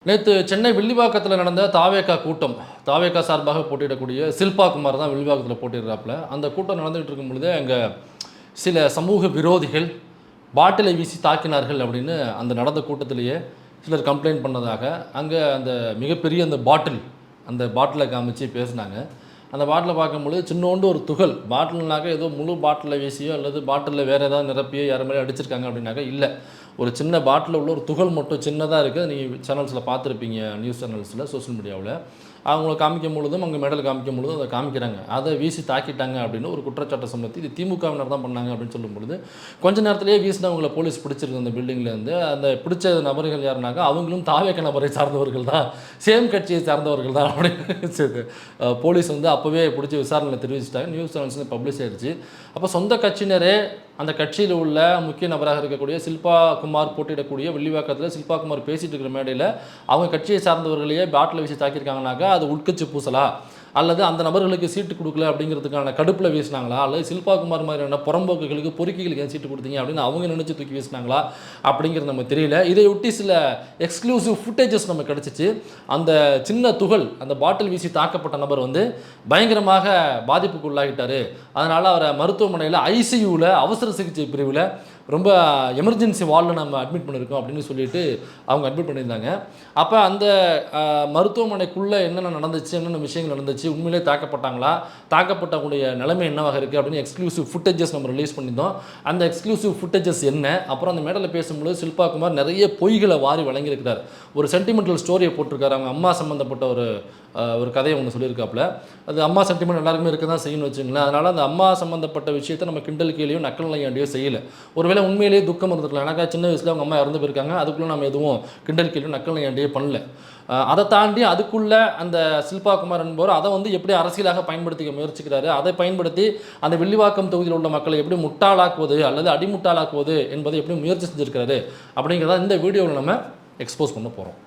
நேற்று சென்னை வில்லிவாக்கத்தில் நடந்த தாவேகா கூட்டம். தாவேகா சார்பாக போட்டியிடக்கூடிய ஷில்பா குமார் தான் வில்லிவாக்கத்தில் போட்டியிடுறாப்புல. அந்த கூட்டம் நடந்துகிட்டு இருக்கும் பொழுதே அங்கே சில சமூக விரோதிகள் பாட்டிலை வீசி தாக்கினார்கள் அப்படின்னு அந்த நடந்த கூட்டத்திலேயே சிலர் கம்ப்ளைண்ட் பண்ணதாக, அங்கே அந்த மிகப்பெரிய அந்த பாட்டிலை காமிச்சு பேசினாங்க. அந்த பாட்டிலை பார்க்கும்பொழுது சின்னோண்டு ஒரு துகள், பாட்டில்னாக்கா ஏதோ முழு பாட்டிலை வீசியோ அல்லது பாட்டிலில் வேறு ஏதாவது நிரப்பியோ யார் மாதிரி அடிச்சிருக்காங்க அப்படின்னாக்கா இல்லை, ஒரு சின்ன பாட்டில் உள்ள ஒரு துகள் மட்டும் சின்னதாக இருக்குது. நீங்கள் சேனல்ஸில் பார்த்துருப்பீங்க, நியூஸ் சேனல்ஸில், சோஷியல் மீடியாவில் அவங்கள காமிக்கும் பொழுதும் அங்கே மெடல் காமிக்கும் பொழுதும் அதை காமிக்கிறாங்க. அதை வீசி தாக்கிட்டாங்க அப்படின்னு ஒரு குற்றச்சாட்டை சுமத்தி இது திமுகவினர் தான் பண்ணாங்க அப்படின்னு சொல்லும் பொழுது கொஞ்ச நேரத்திலேயே வீசினவங்களை போலீஸ் பிடிச்சிருக்கு. அந்த பில்டிங்லேருந்து அந்த பிடிச்ச நபர்கள் யாருனாக்கா அவங்களும் தாவேக நபரை சார்ந்தவர்கள் தான், சேம் கட்சியை சார்ந்தவர்கள் தான் அப்படின்னு போலீஸ் அப்போவே பிடிச்சி விசாரணையில் தெரிவிச்சிட்டாங்க. நியூஸ் சேனல்ஸ் பப்ளிஷ் ஆயிடுச்சு. அப்போ சொந்த கட்சியினரே அந்த கட்சியில் உள்ள முக்கிய நபராக இருக்கக்கூடிய ஷில்பா குமார் போட்டியிடக்கூடிய வில்லிவாக்கத்தில் ஷில்பா குமார் பேசிகிட்டு இருக்கிற மேடையில் அவங்க கட்சியை சார்ந்தவர்களையே பேட்டில் வீசி தாக்கியிருக்காங்கனாக்கா அது உட்கட்சி பூசலா, அல்லது அந்த நபர்களுக்கு சீட்டு கொடுக்கல அப்படிங்கிறதுக்கான கடுப்பில் வீசினாங்களா, அல்லது ஷில்பா குமார் மாதிரியான புறம்போக்குகளுக்கு பொறுக்கிகளுக்கு ஏன் சீட்டு கொடுத்தீங்க அப்படின்னு அவங்க நினச்சி தூக்கி வீசினாங்களா அப்படிங்கிறது நம்ம தெரியல. இதை ஒட்டி சில எக்ஸ்க்ளூசிவ் ஃபுட்டேஜஸ் நம்ம கிடச்சிச்சு. அந்த சின்ன துகள், அந்த பாட்டில் வீசி தாக்கப்பட்ட நபர் பயங்கரமாக பாதிப்புக்கு உள்ளாகிட்டார். அதனால் அவரை மருத்துவமனையில் ஐசியூவில் அவசர சிகிச்சை பிரிவில் ரொம்ப எமர்ஜென்சி வார்டில் நம்ம அட்மிட் பண்ணியிருக்கோம் அப்படின்னு சொல்லிட்டு அவங்க அட்மிட் பண்ணியிருந்தாங்க. அப்போ அந்த மருத்துவமனைக்குள்ளே என்னென்ன நடந்துச்சு, என்னென்ன விஷயங்கள் நடந்துச்சு, உண்மையிலே தாக்கப்பட்டாங்களா, தாக்கப்பட்டவங்களுடைய நிலைமை என்னவாக இருக்குது அப்படின்னு எக்ஸ்க்ளூசிவ் ஃபுட்டேஜஸ் நம்ம ரிலீஸ் பண்ணியிருந்தோம். அந்த எக்ஸ்க்ளூசிவ் ஃபுட்டேஜஸ் என்ன, அப்புறம் அந்த மேடையில் பேசும்போது ஷில்பா குமார் நிறைய பொய்களை வாரி வழங்கியிருக்கிறார். ஒரு சென்டிமெண்டல் ஸ்டோரியை போட்டிருக்காரு. அவங்க அம்மா சம்மந்தப்பட்ட ஒரு கதையை ஒன்று சொல்லியிருக்காப்புல. அது அம்மா சென்டிமெண்ட் எல்லாருக்குமே இருக்க தான் செய்யணும்னு வச்சுங்களேன். அதனால் அந்த அம்மா சம்மந்தப்பட்ட விஷயத்தை நம்ம கிண்டல் கேலியோ நக்கல் நையாண்டியோ செய்யலை. ஒருவேளை உண்மையிலேயே துக்கம் இருந்துருக்கலாம். எனக்கா சின்ன வயசில் அவங்க அம்மா இறந்து போயிருக்காங்க, அதுக்குள்ளே நம்ம எதுவும் கிண்டல் கேலியோ நக்கல் நையாண்டியோ பண்ணல. அதை தாண்டி அதுக்குள்ளே அந்த ஷில்பா குமார் என்பவர் அதை எப்படி அரசியலாக பயன்படுத்திக்க முயற்சிக்கிறாரு, அதை பயன்படுத்தி அந்த வில்லிவாக்கம் தொகுதியில் உள்ள மக்களை எப்படி முட்டாளாக்குவது அல்லது அடிமுட்டாளாக்குவது என்பதை எப்படி முயற்சி செஞ்சுருக்கிறாரு அப்படிங்கிறத இந்த வீடியோவில் நம்ம எக்ஸ்போஸ் பண்ண போகிறோம்.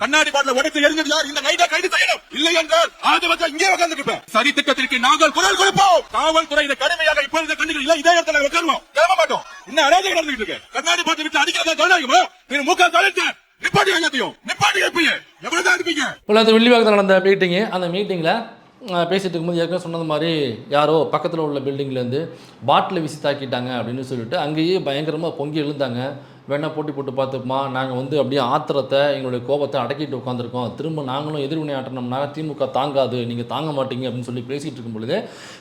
கண்ணாடி பாட்டில உடைத்து எரிஞ்சது யார்? இந்த நைட்டை கைது செய்யணும். இல்லை என்றால் ஆதிபத்தியம் இங்கே உட்கார்ந்து சரி திட்டத்திற்கு நாங்கள் குரல் கொடுப்போம். காவல்துறை இதை கடுமையாக இப்பொழுது கண்டுகள் இல்லை, இதே இடத்துல உட்காருவோம், கிளம்ப மாட்டோம். இன்னும் அராஜகம் நடந்துட்டு இருக்கு. கண்ணாடி பாட்டில் விட்டு அடிக்கிறதா ஜனநாயகமோ? நீங்க முக தொலைத்து நிப்பாட்டி எல்லாத்தையும் நிப்பாட்டி வைப்பீங்க. எவ்வளவுதான் இருப்பீங்க? வில்லிவாக்கத்தில் நடந்த மீட்டிங்கு, அந்த மீட்டிங்கில் பேசிகிட்டு இருக்கும்போது ஏற்கனவே சொன்னது மாதிரி யாரோ பக்கத்தில் உள்ள பில்டிங்லேருந்து பாட்டில் வீசி தாக்கிட்டாங்க அப்படின்னு சொல்லிட்டு அங்கேயே பயங்கரமாக பொங்கி எழுந்தாங்க. வேணால் போட்டி போட்டு பார்த்துப்போமா, நாங்கள் அப்படியே ஆத்திரத்தை, எங்களுடைய கோபத்தை அடக்கிட்டு உட்காந்துருக்கோம், திரும்ப நாங்களும் எதிர்வினை ஆட்டினோம்னா திமுக தாங்காது, நீங்கள் தாங்க மாட்டீங்க அப்படின்னு சொல்லி பேசிகிட்டு இருக்கும் பொழுது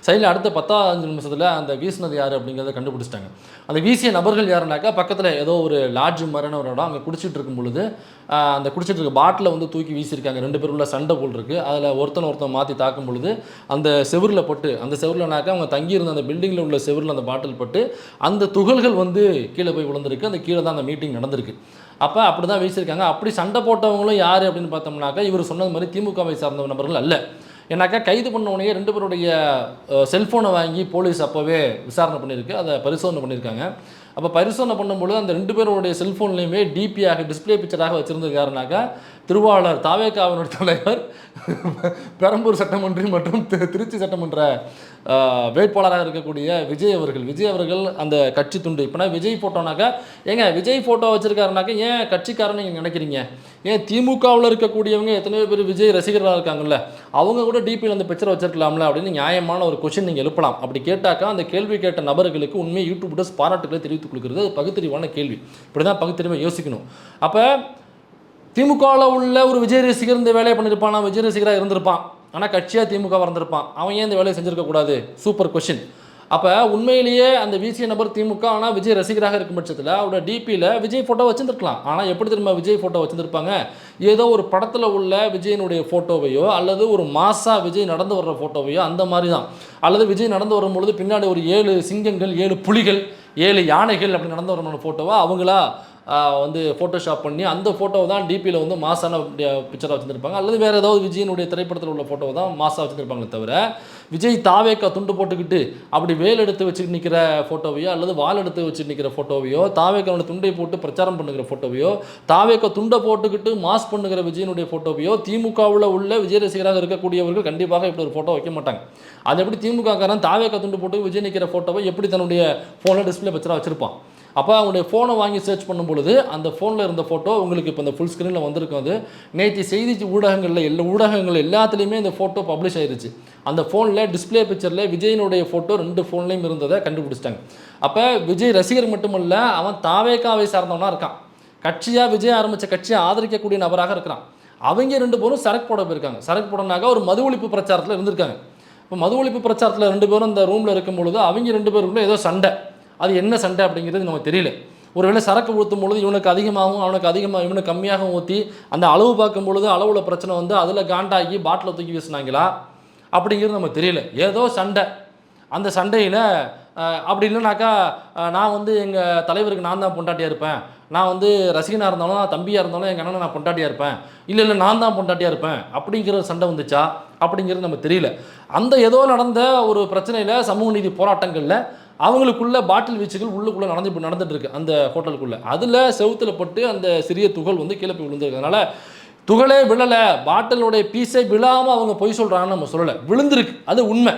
சைடில் அடுத்த 10-15 நிமிஷத்தில் அந்த வீசினது யார் அப்படிங்கிறத கண்டுபிடிச்சிட்டாங்க. அந்த வீசிய நபர்கள் யாருனாக்கா பக்கத்தில் ஏதோ ஒரு லாட்ஜ் மாதிரியான ஒரு இடம், அங்கே குடிச்சிட்டு இருக்கும் பொழுது அந்த குடிச்சிட்டு இருக்க பாட்டில் தூக்கி வீசியிருக்காங்க. 2 பேர் உள்ள சண்டை போல் இருக்குது. அதில் ஒருத்தன் மாற்றி தாக்கும் பொழுது அந்த செவரில் பட்டு, அந்த செவரில்னாக்கா அவங்க தங்கியிருந்த அந்த பில்டிங்கில் உள்ள செவரில் அந்த பாட்டில் பட்டு அந்த துகள்கள் கீழே போய் விழுந்திருக்கு. அந்த கீழே தான் அந்த மீட்டிங் நடந்திருக்கு. அப்போ அப்படி தான் வீசியிருக்காங்க. அப்படி சண்டை போட்டவங்களும் யார் அப்படின்னு பார்த்தோம்னாக்கா இவர் சொன்னது மாதிரி திமுகவை சார்ந்த நபர்கள் அல்ல. ஏன்னாக்கா கைது பண்ணவனையே 2 பேருடைய செல்ஃபோனை வாங்கி போலீஸ் அப்போவே விசாரணை பண்ணியிருக்கு, அதை பரிசோதனை பண்ணியிருக்காங்க. அப்போ பரிசோதனை பண்ணும்பொழுது அந்த 2 பேருடைய செல்ஃபோன்லேயுமே டிபியாக டிஸ்பிளே பிக்சராக வச்சுருந்துருக்காருனாக்கா திருவாளர் தாவேகாவினுடைய தலைவர், பெரம்பூர் சட்டமன்றம் மற்றும் திருச்சி சட்டமன்ற வேட்பாளராக இருக்கக்கூடிய விஜய் அவர்கள் அந்த கட்சி துண்டு. இப்போனா விஜய் ஃபோட்டோனாக்கா ஏங்க விஜய் ஃபோட்டோ வச்சுருக்காருனாக்கா ஏன் கட்சிக்காரன்னு நீங்கள் நினைக்கிறீங்க? ஏன் திமுகவில் இருக்கக்கூடியவங்க எத்தனையோ பேர் விஜய் ரசிகர்களாக இருக்காங்கல்ல, அவங்க கூட டிபியில் அந்த பிக்சரை வச்சிருக்கலாம்ல அப்படின்னு நியாயமான ஒரு கொஸ்டின் நீங்கள் எழுப்பலாம். அப்படி கேட்டாக்கா அந்த கேள்வி கேட்ட நபர்களுக்கு உண்மையை யூடியூபர்ஸ் பாராட்டுகளை தெரிவித்துக் கொடுக்குறது அது பகுத்தறிவான கேள்வி. இப்படி தான் பகுத்தறிவை யோசிக்கணும். அப்போ திமுகவில் உள்ள ஒரு விஜய் ரசிகர் இந்த வேலையை பண்ணியிருப்பான், விஜய் ரசிகராக இருந்திருப்பான், ஆனால் கட்சியாக திமுக வந்திருப்பான், அவன் ஏன் இந்த வேலையை செஞ்சுருக்கக்கூடாது? Super question. அப்போ உண்மையிலேயே அந்த வீசிய நபர் திமுக, ஆனால் விஜய் ரசிகராக இருக்கும் பட்சத்தில் அவரோட டிபியில் விஜய் ஃபோட்டோ வச்சுருந்துருக்கலாம். ஆனால் எப்படி திரும்ப விஜய் ஃபோட்டோ வச்சுருப்பாங்க? ஏதோ ஒரு படத்தில் உள்ள விஜயனுடைய ஃபோட்டோவையோ அல்லது ஒரு மாசா விஜய் நடந்து வர்ற ஃபோட்டோவையோ அந்த மாதிரி தான். அல்லது விஜய் நடந்து வரும்பொழுது பின்னாடி ஒரு 7 சிங்கங்கள், 7 புலிகள், 7 யானைகள் அப்படி நடந்து வரமான ஃபோட்டோவை அவங்களா ஃபோட்டோஷாப் பண்ணி அந்த ஃபோட்டோவை தான் டிபியில் மாசான பிக்சராக வச்சுருப்பாங்க. அல்லது வேறு ஏதாவது விஜயனுடைய திரைப்படத்தில் உள்ள ஃபோட்டோவை தான் மாசாக வச்சுருப்பாங்களே தவிர விஜய் தாவேக்கா துண்டு போட்டுக்கிட்டு அப்படி வேல் எடுத்து வச்சுட்டு நிற்கிற ஃபோட்டோவையோ அல்லது வால் எடுத்து வச்சுட்டு நிற்கிற ஃபோட்டோவையோ, தாவேக்காவோட துண்டை போட்டு பிரச்சாரம் பண்ணுகிற ஃபோட்டோவையோ, தாவேக்கா துண்டை போட்டுக்கிட்டு மாஸ் பண்ணுகிற விஜயனுடைய ஃபோட்டோவையோ திமுகவில் உள்ள விஜய் ரசிகராக இருக்கக்கூடியவர்கள் கண்டிப்பாக இப்படி ஒரு ஃபோட்டோ வைக்க மாட்டாங்க. அது எப்படி திமுக காரன் தாவேக்கா துண்டு போட்டு விஜய் நிற்கிற ஃபோட்டோவை எப்படி தன்னுடைய ஃபோனில் டிஸ்பிளே பிக்சராக வச்சிருப்பான்? அப்போ அவங்களுடைய ஃபோனை வாங்கி சர்ச் பண்ணும் பொழுது அந்த ஃபோனில் இருந்த ஃபோட்டோ உங்களுக்கு இப்போ இந்த ஃபுல் ஸ்க்ரீனில் வந்திருக்கும். அது நேற்று செய்தி ஊடகங்கள் எல்லாத்துலேயுமே இந்த ஃபோட்டோ பப்ளிஷ் ஆயிருச்சு. அந்த ஃபோனில் டிஸ்பிளே பிக்சரில் விஜயனுடைய ஃபோட்டோ 2 ஃபோன்லேயும் இருந்ததை கண்டுபிடிச்சிட்டாங்க. அப்போ விஜய் ரசிகர் மட்டுமல்ல, அவன் தாவேக்காவை சார்ந்தவனாக இருக்கான். கட்சியாக விஜய் ஆரம்பித்த கட்சியை ஆதரிக்கக்கூடிய நபராக இருக்கிறான். அவங்க 2 பேரும் சரக்கு போட போயிருக்காங்க. சரக்கு போடனாக்கா ஒரு மது ஒழிப்பு பிரச்சாரத்தில் இருந்திருக்காங்க. இப்போ மது ஒழிப்பு பிரச்சாரத்தில் 2 பேரும் இந்த ரூமில் இருக்கும் பொழுது அவங்க 2 பேருக்குள்ள ஏதோ சண்டை. அது என்ன சண்டை அப்படிங்கிறது நமக்கு தெரியல. ஒருவேளை சரக்கு ஊற்றும் பொழுது இவனுக்கு அதிகமாகவும் அவனுக்கு அதிகமாக இவனுக்கு கம்மியாகவும் ஊற்றி அந்த அளவு பார்க்கும் பொழுது அளவில் பிரச்சனை வந்து அதில் காண்டாகி பாட்டில் தூக்கி வீசினாங்களா அப்படிங்கிறது நமக்கு தெரியல. ஏதோ சண்டை. அந்த சண்டையில் அப்படி இல்லைனாக்கா நான் வந்து எங்கள் தலைவருக்கு நான் தான் பொண்டாட்டியாக இருப்பேன், நான் வந்து ரசிகனாக இருந்தாலும் தம்பியாக இருந்தாலும் எங்கள் அண்ணனை நான் பொண்டாட்டியாக இருப்பேன், இல்லை நான் தான் பொண்டாட்டியாக இருப்பேன் அப்படிங்கிற சண்டை வந்துச்சா அப்படிங்கிறது நமக்கு தெரியல. அந்த ஏதோ நடந்த ஒரு பிரச்சனையில் சமூக நீதி போராட்டங்களில் அவங்களுக்குள்ள பாட்டில் வீச்சுகள் உள்ளுக்குள்ளே நடந்துட்டு இருக்கு அந்த ஹோட்டலுக்குள்ளே. அதில் செவுத்தில் பட்டு அந்த சிறிய துகள் வந்து கீழே போய் விழுந்திருக்கிறதுனால துகளே விழலை, பாட்டிலுடைய பீஸே விழாமல் அவங்க பொய் சொல்கிறாங்கன்னு நம்ம சொல்லலை, விழுந்திருக்கு. அது உண்மை.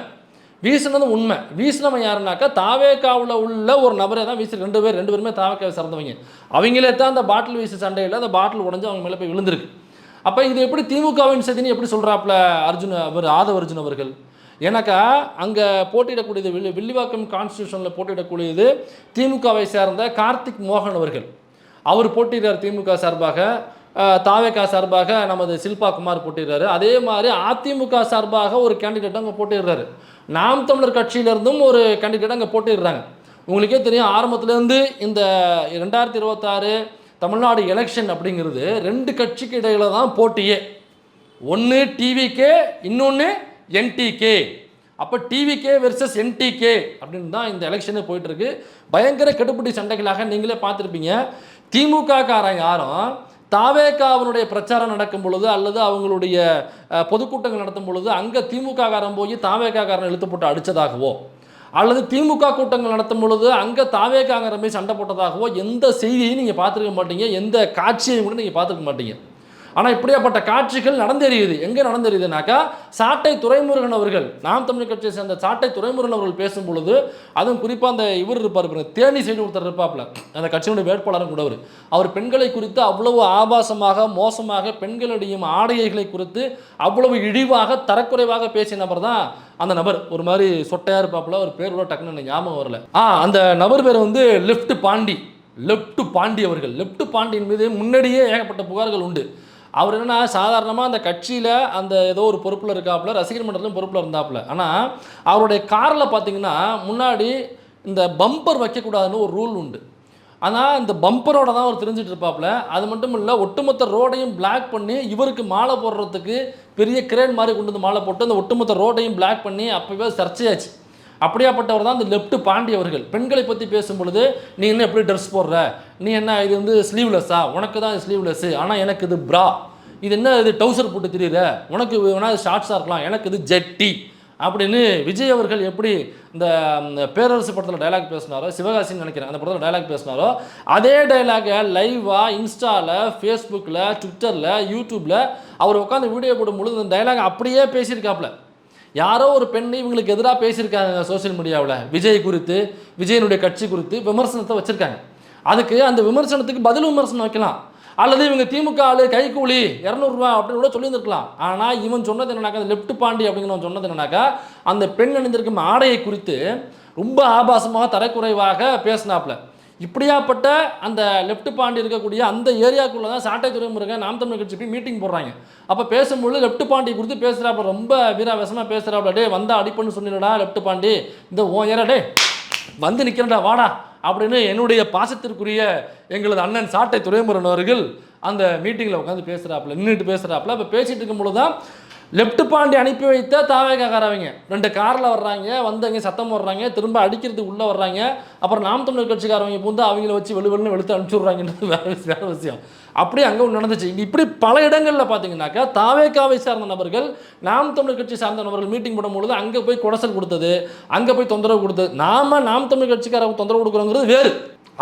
வீசினது உண்மை. வீசினவன் யாருனாக்கா தாவேக்காவில் உள்ள ஒரு நபரை தான் வீசி 2 பேருமே தாவேக்காவை சார்ந்தவங்க. அவங்களே தான் அந்த பாட்டில் வீசி சண்டையில் அந்த பாட்டில் உடஞ்சி அவங்க மேலே போய் விழுந்திருக்கு. அப்போ இது எப்படி திமுகவின் சதின்னு எப்படி சொல்கிறாப்புல ஆதவ அர்ஜுன் அவர்கள்? ஏன்னாக்கா அங்கே போட்டியிடக்கூடியது வில்லிவாக்கம் கான்ஸ்டியூஷனில் போட்டியிடக்கூடியது திமுகவை சேர்ந்த கார்த்திக் மோகன் அவர்கள். அவர் போட்டியிடுறார் திமுக சார்பாக, தாவேக்கா சார்பாக நமது ஷில்பா குமார் போட்டிடுறாரு. அதே மாதிரி அதிமுக சார்பாக ஒரு கேண்டிடேட் அங்கே போட்டிடுறாரு. நாம் தமிழர் கட்சியிலேருந்தும் ஒரு கேண்டிடேட் அங்கே போட்டிடுறாங்க. உங்களுக்கே தெரியும், ஆரம்பத்துலேருந்து இந்த 2026 தமிழ்நாடு எலெக்ஷன் அப்படிங்கிறது 2 கட்சிக்கு இடையில தான் போட்டியே. ஒன்று டிவிகே, இன்னொன்று என்டிகே. அப்போ டிவிகே வெர்சஸ் என்டிகே அப்படின்னு தான் இந்த எலெக்ஷனே போயிட்டுருக்கு. பயங்கர கெடுபிடி சண்டைகளாக நீங்களே பார்த்துருப்பீங்க. திமுக காரன் யாரும் தாவேக்காவினுடைய பிரச்சாரம் நடக்கும் பொழுது அல்லது அவங்களுடைய பொதுக்கூட்டங்கள் நடத்தும் பொழுது அங்கே திமுக காரன் போய் தாவேக்கா காரன் இழுத்து போட்டு அடித்ததாகவோ அல்லது திமுக கூட்டங்கள் நடத்தும் பொழுது அங்கே தாவேக்காங்கிற போய் சண்டை போட்டதாகவோ எந்த செய்தியையும் நீங்கள் பார்த்துருக்க மாட்டீங்க, எந்த காட்சியையும் கூட நீங்கள் பார்த்துருக்க மாட்டீங்க. ஆனால் இப்படியாப்பட்ட காட்சிகள் நடந்தேறியுது. எங்கே நடந்தேறியுதுனாக்கா, சாட்டை துரைமுருகன் அவர்கள், நாம் தமிழ் கட்சியை சேர்ந்த சாட்டை துரைமுருகன் அவர்கள் பேசும் பொழுது, அதுவும் குறிப்பாக அந்த இவர் இருப்பார், தேனி சைடு ஒருத்தர் இருப்பாப்ல, அந்த கட்சியினுடைய வேட்பாளரும் கூட அவர் பெண்களை குறித்து அவ்வளவு ஆபாசமாக மோசமாக பெண்களுடைய ஆடைகளை குறித்து அவ்வளவு இழிவாக தரக்குறைவாக பேசிய நபர் தான் அந்த நபர். ஒரு மாதிரி சொட்டையாக இருப்பாப்புல, ஒரு பேர் கூட டக்குன்னு எனக்கு ஞாபகம் வரல. அந்த நபர் பேர் வந்து லெஃப்ட் பாண்டி அவர்கள். லெஃப்ட் பாண்டியின் மீது முன்னாடியே ஏகப்பட்ட புகார்கள் உண்டு. அவர் என்னன்னா சாதாரணமாக அந்த கட்சியில் அந்த ஏதோ ஒரு பொறுப்பில் இருக்காப்புல, ரசிகர் மன்றத்திலும் பொறுப்பில் இருந்தாப்புல. ஆனால் அவருடைய காரில் பார்த்தீங்கன்னா முன்னாடி இந்த பம்பர் வைக்கக்கூடாதுன்னு ஒரு ரூல் உண்டு. ஆனால் இந்த பம்பரோட தான் அவர் தெரிஞ்சிட்டு இருப்பாப்புல. அது மட்டும் இல்லை, ஒட்டுமொத்த ரோடையும் பிளாக் பண்ணி இவருக்கு மாலை போடுறதுக்கு பெரிய கிரேன் மாதிரி கொண்டு வந்து மாலை போட்டு அந்த ஒட்டுமொத்த ரோடையும் பிளாக் பண்ணி அப்போவே சர்ச்சையாச்சு. அப்படியாப்பட்டவர் தான் இந்த லெஃப்ட் பாண்டி அவர்கள். பெண்களை பற்றி பேசும் பொழுது, நீ என்ன எப்படி ட்ரெஸ் போடுற, நீ என்ன இது வந்து ஸ்லீவ்லெஸ்ஸா, உனக்கு தான் இது ஸ்லீவ்லெஸ்ஸு, ஆனால் எனக்கு இது ப்ரா, இது என்ன இது டவுசர் போட்டு தெரியுற, உனக்கு வேணா இது ஷார்ட்ஸாக இருக்கலாம், எனக்கு இது ஜெட்டி அப்படின்னு விஜய் அவர்கள் எப்படி இந்த பேரரசு படத்தில் டைலாக் பேசினாரோ, சிவகாசின்னு நினைக்கிறேன் அந்த படத்தில் டைலாக் பேசினாரோ, அதே டைலாகை லைவாக இன்ஸ்டாவில், ஃபேஸ்புக்கில், ட்விட்டரில், யூடியூப்பில் அவர் உட்காந்து வீடியோ போடும்பொழுது இந்த டைலாக் அப்படியே பேசியிருக்காப்புல. யாரோ ஒரு பெண் இவங்களுக்கு எதிராக பேசியிருக்காங்க சோசியல் மீடியாவில், விஜய் குறித்து, விஜயனுடைய கட்சி குறித்து விமர்சனத்தை வச்சுருக்காங்க. அதுக்கு அந்த விமர்சனத்துக்கு பதில் விமர்சனம் வைக்கலாம், அல்லது இவங்க திமுக ஆளு கைக்கூலி 200 ரூபா அப்படின்னு கூட சொல்லியிருந்துருக்கலாம். ஆனால் இவன் சொன்னது என்னன்னாக்கா, அந்த லெஃப்ட் பாண்டி அப்படிங்கிறவன் சொன்னது என்னன்னாக்கா, அந்த பெண் அணிந்திருக்கும் ஆடையை குறித்து ரொம்ப ஆபாசமாக தரக்குறைவாக பேசினாப்புல. இப்படியாப்பட்ட அந்த லெஃப்ட் பாண்டி இருக்கக்கூடிய அந்த ஏரியாவுக்குள்ளே தான் சாட்டை துரைமுருகன் நாம் தமிழ் கட்சி போய் மீட்டிங் போடுறாங்க. அப்போ பேசும்பொழுது லெஃப்ட் பாண்டி குறித்து பேசுகிறாப்புல, ரொம்ப வீராவேசமாக பேசுகிறாப்புல. டே வந்தா அடிப்பண்ணு சொன்னிடா லெஃப்ட் பாண்டி, இந்த ஓ ஏரா டே வந்து நிற்கிறடா வாடா அப்படின்னு என்னுடைய பாசத்திற்குரிய எங்களது அண்ணன் சாட்டை துரைமுருகன் அவர்கள் அந்த மீட்டிங்கில் உட்காந்து பேசுகிறாப்புல, நின்றுட்டு பேசுகிறாப்புல. இப்போ பேசிகிட்டு இருக்கும்பொழுது தான் லெஃப்ட் பாண்டி அனுப்பி வைத்த தாவேக்காரவங்க 2 காரில் வர்றாங்க, வந்தவங்க சத்தம் வர்றாங்க, திரும்ப அடிக்கிறதுக்கு உள்ளே வர்றாங்க. அப்புறம் நாம் தமிழர் கட்சிக்காரவங்க பூந்து அவங்கள வச்சு வெளுவெளுன்னு வெளுத்து அனுப்பிச்சி விட்றாங்கன்றது வேற விஷயம். அப்படியே அங்கே ஒன்று நடந்துச்சு. இப்படி பல இடங்களில் பார்த்தீங்கன்னாக்கா தாவேக்காவை சார்ந்த நபர்கள் நாம் தமிழர் கட்சி சார்ந்த நபர்கள் மீட்டிங் போடும்பொழுது அங்கே போய் குடசல் கொடுத்தது, அங்கே போய் தொந்தரவு கொடுத்தது. நாம் தமிழர் கட்சிக்காரங்க தொந்தரவு கொடுக்குறோங்கிறது வேறு,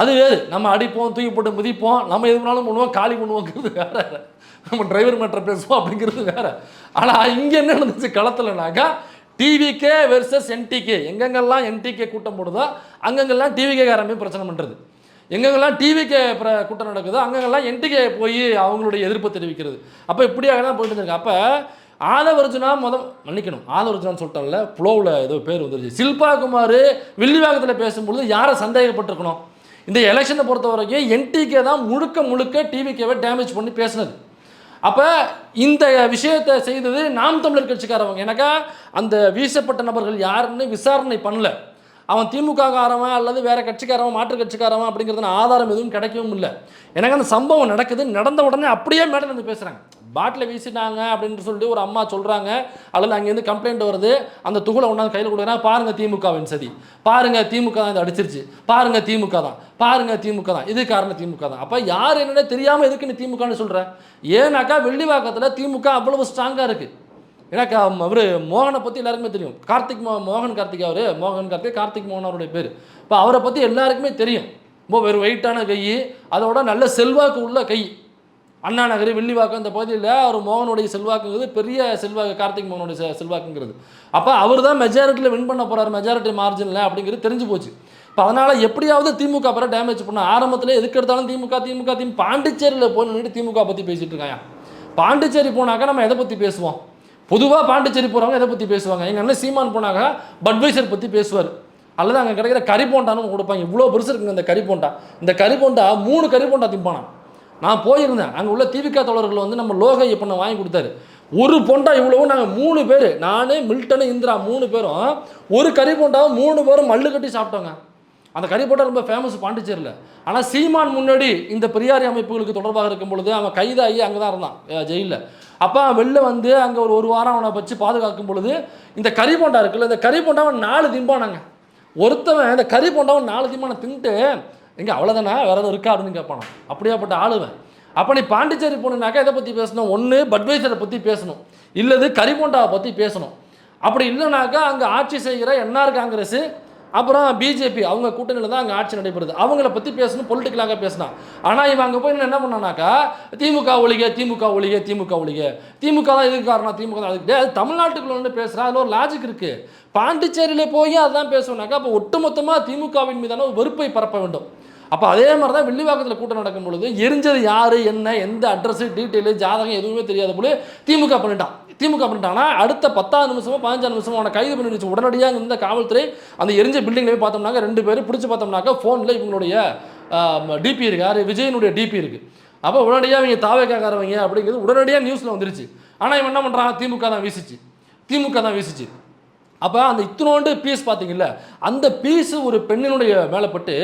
அது வேறு. நம்ம அடிப்போம், தூக்கி போட்டு மிதிப்போம், நம்ம எது வேணாலும் பண்ணுவோம், காலி பண்ணுவோங்கிறது வேற. நம்ம டிரைவர் மேட்டர் பேசுவோம் அப்படிங்கிறது வேற. ஆனால் இங்கே என்ன நடந்துச்சு களத்தில்னாக்கா, டிவிகே வெர்சஸ் என்டிகே. எங்கெங்கெல்லாம் என்டிகே கூட்டம் போடுதோ அங்கங்கெல்லாம் டிவிகே காரமே பிரச்சனை பண்ணுறது, எங்கெங்கெல்லாம் டிவிகே கூட்டம் நடக்குதோ அங்கங்கெல்லாம் என்டிகே போய் அவங்களுடைய எதிர்ப்பு தெரிவிக்கிறது. அப்போ இப்படியாக தான் போயிட்டு இருக்கு. அப்போ ஆதவர்ஜுனா மன்னிக்கணும், ஆதவர்ஜுனான்னு சொல்லிட்டோம்ல, ஃப்ளோவில் ஏதோ பேர் வந்துருச்சு. ஷில்பா குமார் வில்லிவாக்கத்தில் பேசும்பொழுது யாரை சந்தேகப்பட்டிருக்கணும்? இந்த எலெக்ஷனை பொறுத்த வரைக்கும் என்டிகே தான் முழுக்க டிவிகேவை டேமேஜ் பண்ணி பேசினது. அப்போ இந்த விஷயத்தை செய்தது நாம் தமிழர் கட்சிக்காரவங்க. எனக்கா அந்த வீசப்பட்ட நபர்கள் யாருன்னு விசாரணை பண்ணல. அவன் திமுக காரவன் அல்லது வேற கட்சிக்காரவன், மாற்று கட்சிக்காரவன் அப்படிங்கிறதுன ஆதாரம் எதுவும் கிடைக்கவும் இல்லை. எனக்கு அந்த சம்பவம் நடந்த உடனே அப்படியே மேடம் வந்து பேசுகிறாங்க, பாட்டில் வீசிட்டாங்க அப்படின்னு சொல்லிட்டு ஒரு அம்மா சொல்கிறாங்க, அல்லது அங்கேருந்து கம்ப்ளைண்ட் வருது. அந்த துகளை ஒன்றாந்து கையில் கொடுக்குறாங்க, பாருங்க திமுகவின் சதி, பாருங்க திமுக தான் இதை அடிச்சிருச்சு, பாருங்க திமுக தான், பாருங்க திமுக தான், இது காரணம் திமுக தான். அப்போ யார் என்னென்ன தெரியாமல் எதுக்கு நீ திமுகன்னு சொல்கிற? ஏன்னாக்கா வெள்ளிவாக்கத்தில் திமுக அவ்வளவு ஸ்ட்ராங்காக இருக்குது. எனக்கு அவர் மோகனை பற்றி எல்லாருக்குமே தெரியும். மோகன் கார்த்திக் மோகன் அவருடைய பேர். இப்போ அவரை பற்றி எல்லாருக்குமே தெரியும். ரொம்ப வெறும் வெயிட்டான கை, அதோட நல்ல செல்வாக்கு உள்ள கை. அண்ணா நகர், வில்லிவாக்கம் இந்த பகுதியில் அவர் மோகனுடைய செல்வாக்குங்கிறது பெரிய செல்வாக்கு, கார்த்திக் மோகனுடைய செல்வாக்குங்கிறது. அப்போ அவர் தான் மெஜாரிட்டியில் வின் பண்ண போகிறார், மெஜாரிட்டி மார்ஜினில் அப்படிங்கிறது தெரிஞ்சு போச்சு. இப்போ அதனால் எப்படியாவது திமுக பிற டேமேஜ் பண்ண ஆரம்பத்தில் எதுக்கு எடுத்தாலும் திமுக பாண்டிச்சேரியில் போய் நின்றுட்டு திமுக பற்றி பேசிகிட்டு இருக்காங்க. பாண்டிச்சேரி போனாக்கா நம்ம எதை பற்றி பேசுவோம்? பொதுவாக பாண்டிச்சேரி போகிறவங்க எதை பற்றி பேசுவாங்க? எங்கள் அண்ணன் சீமான் போனாக்கா பட்வைசர் பற்றி பேசுவார், அல்லது அங்கே கிடைக்கிற கறி போண்டான்னு கொடுப்பாங்க. இவ்வளோ பெருசு இருக்குங்க இந்த கறி போண்டா. இந்த கறி போண்டா 3 கறி போண்டா திம்பானா. நான் போயிருந்தேன், அங்கே உள்ள திமுக தோழர்கள் வந்து நம்ம லோக பண்ண வாங்கி கொடுத்தாரு. ஒரு போண்டா இவ்வளவும் நாங்கள் 3 பேர், நான் மில்டனு இந்திரா 3 பேரும் ஒரு கறி போண்டாவும் 3 பேரும் மல்லு கட்டி சாப்பிட்டோங்க. அந்த கறி போண்டா ரொம்ப ஃபேமஸ் பாண்டிச்சேரியில். ஆனால் சீமான் முன்னாடி இந்த பெரியாரி அமைப்புகளுக்கு தொடர்பாக இருக்கும் பொழுது அவன் கைதாகி அங்கே தான் இருந்தான் ஜெயிலில். அப்போ வெளில வந்து அங்கே ஒரு வாரம் அவனை வச்சு பாதுகாக்கும் பொழுது இந்த கறி போண்டா இருக்குல்ல, இந்த கறி போண்டாவை 4 திம்பானாங்க. ஒருத்தவன் இந்த கறி போண்டாவை 4 திம்பானை தின்ட்டு எங்கே அவ்வளோதானே வேறு எதுவும் இருக்கா அப்படின்னு கேட்பானோ. அப்படியாப்பட்ட ஆளுவன். அப்போ நீ பாண்டிச்சேரி போனாக்கா எதை பற்றி பேசணும்? ஒன்று பட்வைசரை பற்றி பேசணும், இல்லது கறி போண்டாவை பற்றி பேசணும். அப்படி இல்லைனாக்கா அங்கே ஆட்சி செய்கிற என்ஆர் காங்கிரஸ் அப்புறம் பிஜேபி அவங்க கூட்டணியில் தான் அங்கே ஆட்சி நடைபெறுது, அவங்கள பற்றி பேசணும், பொலிட்டிக்கலாக பேசினான். ஆனால் இவன் அங்கே போய் என்ன பண்ணானாக்கா திமுக ஒழிக, திமுக தான் இதுக்கு காரணம், திமுக தான் அதுக்கு. அது தமிழ்நாட்டுக்குள்ள வந்து பேசுகிறான், அதில் ஒரு லாஜிக் இருக்குது. பாண்டிச்சேரியில் போய் அதுதான் பேசுவோம்னாக்கா அப்போ ஒட்டுமொத்தமாக திமுகவின் மீதான ஒரு வெறுப்பை பரப்ப வேண்டும். அப்போ அதே மாதிரி தான் வில்லிவாக்கத்தில் கூட்டம் நடக்கும் பொழுது எரிஞ்சது யார், என்ன, எந்த அட்ரஸ், டீட்டெயிலு, ஜாதகம் எதுவுமே தெரியாத போல திமுக பண்ணிட்டாங்கன்னா அடுத்த 10 நிமிஷமோ 15 நிமிஷமோ அவனை கைது பண்ணிடுச்சு. உடனடியாக இந்த காவல்துறை அந்த எரிஞ்ச பில்டிங்கில் போய் பார்த்தோம்னாக்க 2 பேர் பிடிச்சி பார்த்தோம்னாக்கா ஃபோனில் இவங்களுடைய டிபி இருக்குது, யார் விஜயனுடைய டிபி இருக்குது. அப்போ உடனடியாக இவங்க தாவேக்காரவங்க அப்படிங்கிறது உடனடியாக நியூஸில் வந்துருச்சு. ஆனால் இவன் என்ன பண்ணுறான்? திமுக தான் வீசிச்சு. அப்போ அந்த இத்தனோண்டு பீஸ் பார்த்தீங்கல்ல, அந்த பீஸு ஒரு பெண்ணினுடைய மேலே பட்டு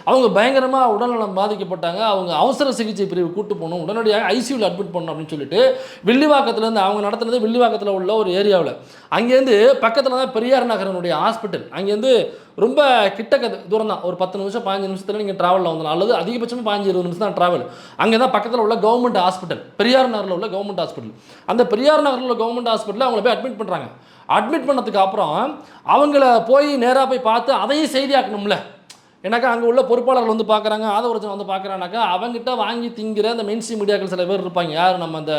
அவங்க பயங்கரமாக உடல்நலம் பாதிக்கப்பட்டாங்க. அவங்க அவசர சிகிச்சை பிரிவு கூட்டு போகணும், உடனடியாக ஐசியூவில் அட்மிட் பண்ணணும் அப்படின்னு சொல்லிட்டு வில்லிவாக்கத்துலேருந்து அவங்க நடத்துனது வில்லிவாக்கத்தில் உள்ள ஒரு ஏரியாவில். அங்கேருந்து பக்கத்தில் தான் பெரியார் நகரனுடைய ஹாஸ்பிட்டல். அங்கேருந்து ரொம்ப கிட்டக்க தூரம் தான், ஒரு 10 நிமிஷம் 15 நிமிஷத்தில் நீங்கள் ட்ராவலில் வந்துடலாம், அல்லது அதிகபட்சமாக 15-20 நிமிஷம் தான் ட்ராவல். அங்கே தான் பக்கத்தில் உள்ள கவர்மெண்ட் ஹாஸ்பிட்டல், பெரியார் நகரில் உள்ள கவர்மெண்ட் ஹாஸ்பிட்டல். அந்த பெரியார் நகரில் உள்ள கவர்மெண்ட் ஹாஸ்பிட்டலில் அவங்கள போய் அட்மிட் பண்ணுறாங்க. அட்மிட் பண்ணதுக்கு அப்புறம் அவங்கள போய் நேராக போய் பார்த்து அதையும் செய்தியாக்கணும்ல. ஏன்னாக்கா அங்கே உள்ள பொறுப்பாளர்கள் வந்து பார்க்குறாங்க, ஆதவர்ஜன் வந்து பார்க்குறானாக்கா அவங்ககிட்ட வாங்கி திங்கிற அந்த மெயின்ஸ்ட்ரீம் மீடியாக்கள் சில பேர் இருப்பாங்க. யார்? நம்ம அந்த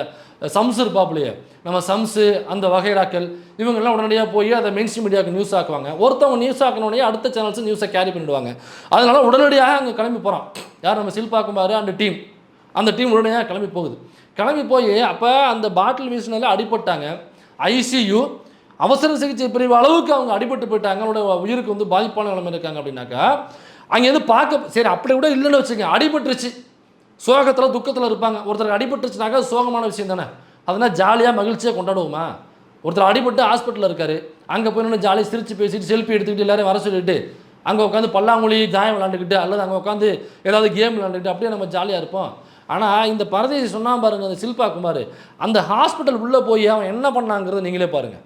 சம்ஸ் இருப்பாப்புலையே, நம்ம சம்ஸு அந்த வகைராக்கள் இவங்கெல்லாம் உடனடியாக போய் அதை மெயின்ஸ்ட்ரீம் மீடியாவுக்கு நியூஸ் ஆக்குவாங்க. ஒருத்தவங்க நியூஸ் ஆக்கணுன்னே அடுத்த சேனல்ஸ் நியூஸை கேரி பண்ணிவிடுவாங்க. அதனால உடனடியாக அங்கே கிளம்பி போகிறான். யார்? நம்ம ஷில்பா குமார் அந்த டீம் உடனடியாக கிளம்பி போய் அப்போ அந்த பாட்டில் வீசினால அடிபட்டாங்க. ஐசியூ அவசர சிகிச்சை பிரிவு அளவுக்கு அவங்க அடிபட்டு போயிட்டாங்க, அவங்களோட உயிருக்கு வந்து பாதிப்பான நிலைமை இருக்காங்க. அப்படின்னாக்கா அங்கேருந்து பார்க்க சரி அப்படி கூட இல்லைன்னு வச்சுக்கோங்க, அடிபட்டுருச்சு, சோகத்தில் துக்கத்தில் இருப்பாங்க. ஒருத்தருக்கு அடிபட்டுருச்சுனாக்கா சோகமான விஷயம் தானே, அதனால் ஜாலியாக மகிழ்ச்சியாக கொண்டாடுவோமா? ஒருத்தர் அடிபட்டு ஹாஸ்பிட்டலில் இருக்காரு, அங்கே போய் நின்று ஜாலியாக சிரித்து பேசிட்டு செல்ஃபி எடுத்துக்கிட்டு எல்லாரும் வர சொல்லிட்டு அங்கே உட்காந்து பல்லாங்குழி ஜாயம் விளாண்டுக்கிட்டு அல்லது அங்கே உட்காந்து ஏதாவது கேம் விளாண்டுக்கிட்டு அப்படியே நம்ம ஜாலியாக இருப்போம். ஆனால் இந்த பரதேசி சொன்னா பாருங்க, அந்த ஷில்பா குமார் அந்த ஹாஸ்பிட்டல் உள்ளே போய் அவன் என்ன பண்ணாங்கிறத நீங்களே பாருங்க.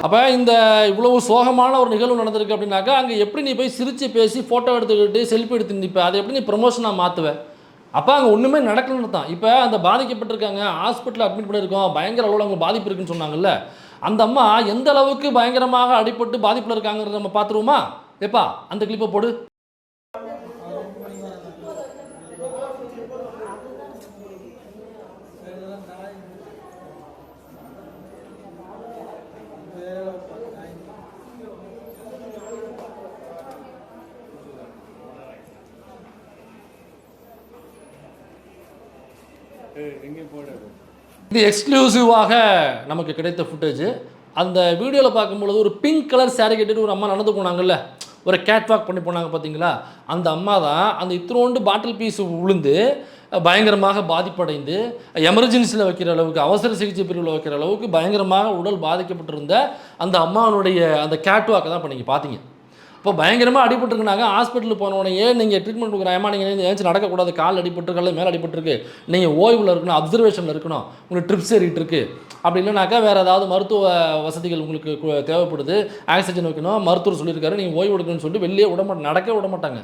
அப்போ இந்த இவ்வளவு சோகமான ஒரு நிகழ்வு நடந்திருக்கு அப்படின்னாக்கா, அங்கே எப்படி நீ போய் சிரித்து பேசி ஃபோட்டோ எடுத்துக்கிட்டு செல்ஃபி எடுத்து நிற்ப, அதை எப்படி நீ ப்ரமோஷனாக மாற்றுவேன்? அப்போ அங்கே ஒன்றுமே நடக்கலன்னு தான். இப்போ அந்த பாதிக்கப்பட்டிருக்காங்க, ஹாஸ்பிட்டலில் அட்மிட் பண்ணியிருக்கோம், பயங்கர அளவில் அவங்க பாதிப்பு இருக்குன்னு சொன்னாங்கல்ல, அந்த அம்மா எந்த அளவுக்கு பயங்கரமாக அடிபட்டு பாதிப்பில் இருக்காங்கிறத நம்ம பார்த்துருவோமா? எப்பா அந்த கிளிப்பை போடு. இது எக்ஸ்க்ளூசிவாக நமக்கு கிடைத்த ஃபுட்டேஜ். அந்த வீடியோவில் பார்க்கும்பொழுது ஒரு பிங்க் கலர் சாரி கட்டிட்டு ஒரு அம்மா நடந்து போனாங்கல்ல, ஒரு கேட் வாக் பண்ணி போனாங்க பார்த்தீங்களா, அந்த அம்மா தான் அந்த இத்திரோண்டு பாட்டில் பீஸ் விழுந்து பயங்கரமாக பாதிப்படைந்து எமர்ஜென்சியில் வைக்கிற அளவுக்கு, அவசர சிகிச்சை பிரிவில் வைக்கிற அளவுக்கு பயங்கரமாக உடல் பாதிக்கப்பட்டிருந்த அந்த அம்மாவனுடைய அந்த கேட் வாக்கை தான் இப்போ நீங்கள் பார்த்தீங்க. இப்போ பயங்கரமாக அடிபட்டுருக்குனாங்க. ஹாஸ்பிட்டலுக்கு போனோடனே நீங்கள் ட்ரீட்மெண்ட் கொடுக்குறாயமா, நீங்கள் ஏதாச்சும் நடக்கக்கூடாது, கால் அடிபட்டுருக்கு அல்லது மேலே அடிபட்டுருக்கு, நீங்கள் ஓய்வில் இருக்கணும், அப்சர்வேஷனில் இருக்கணும், உங்களுக்கு ட்ரிப்ஸ் ஏறிட்டு இருக்கு அப்படி இல்லைனாக்கா வேறு ஏதாவது மருத்துவ வசதிகள் உங்களுக்கு தேவைப்படுது, ஆக்சிஜன் வைக்கணும், மருத்துவர் சொல்லியிருக்காரு நீங்கள் ஓய்வு எடுக்கணும்னு சொல்லிட்டு வெளியே நடக்க விட மாட்டாங்க.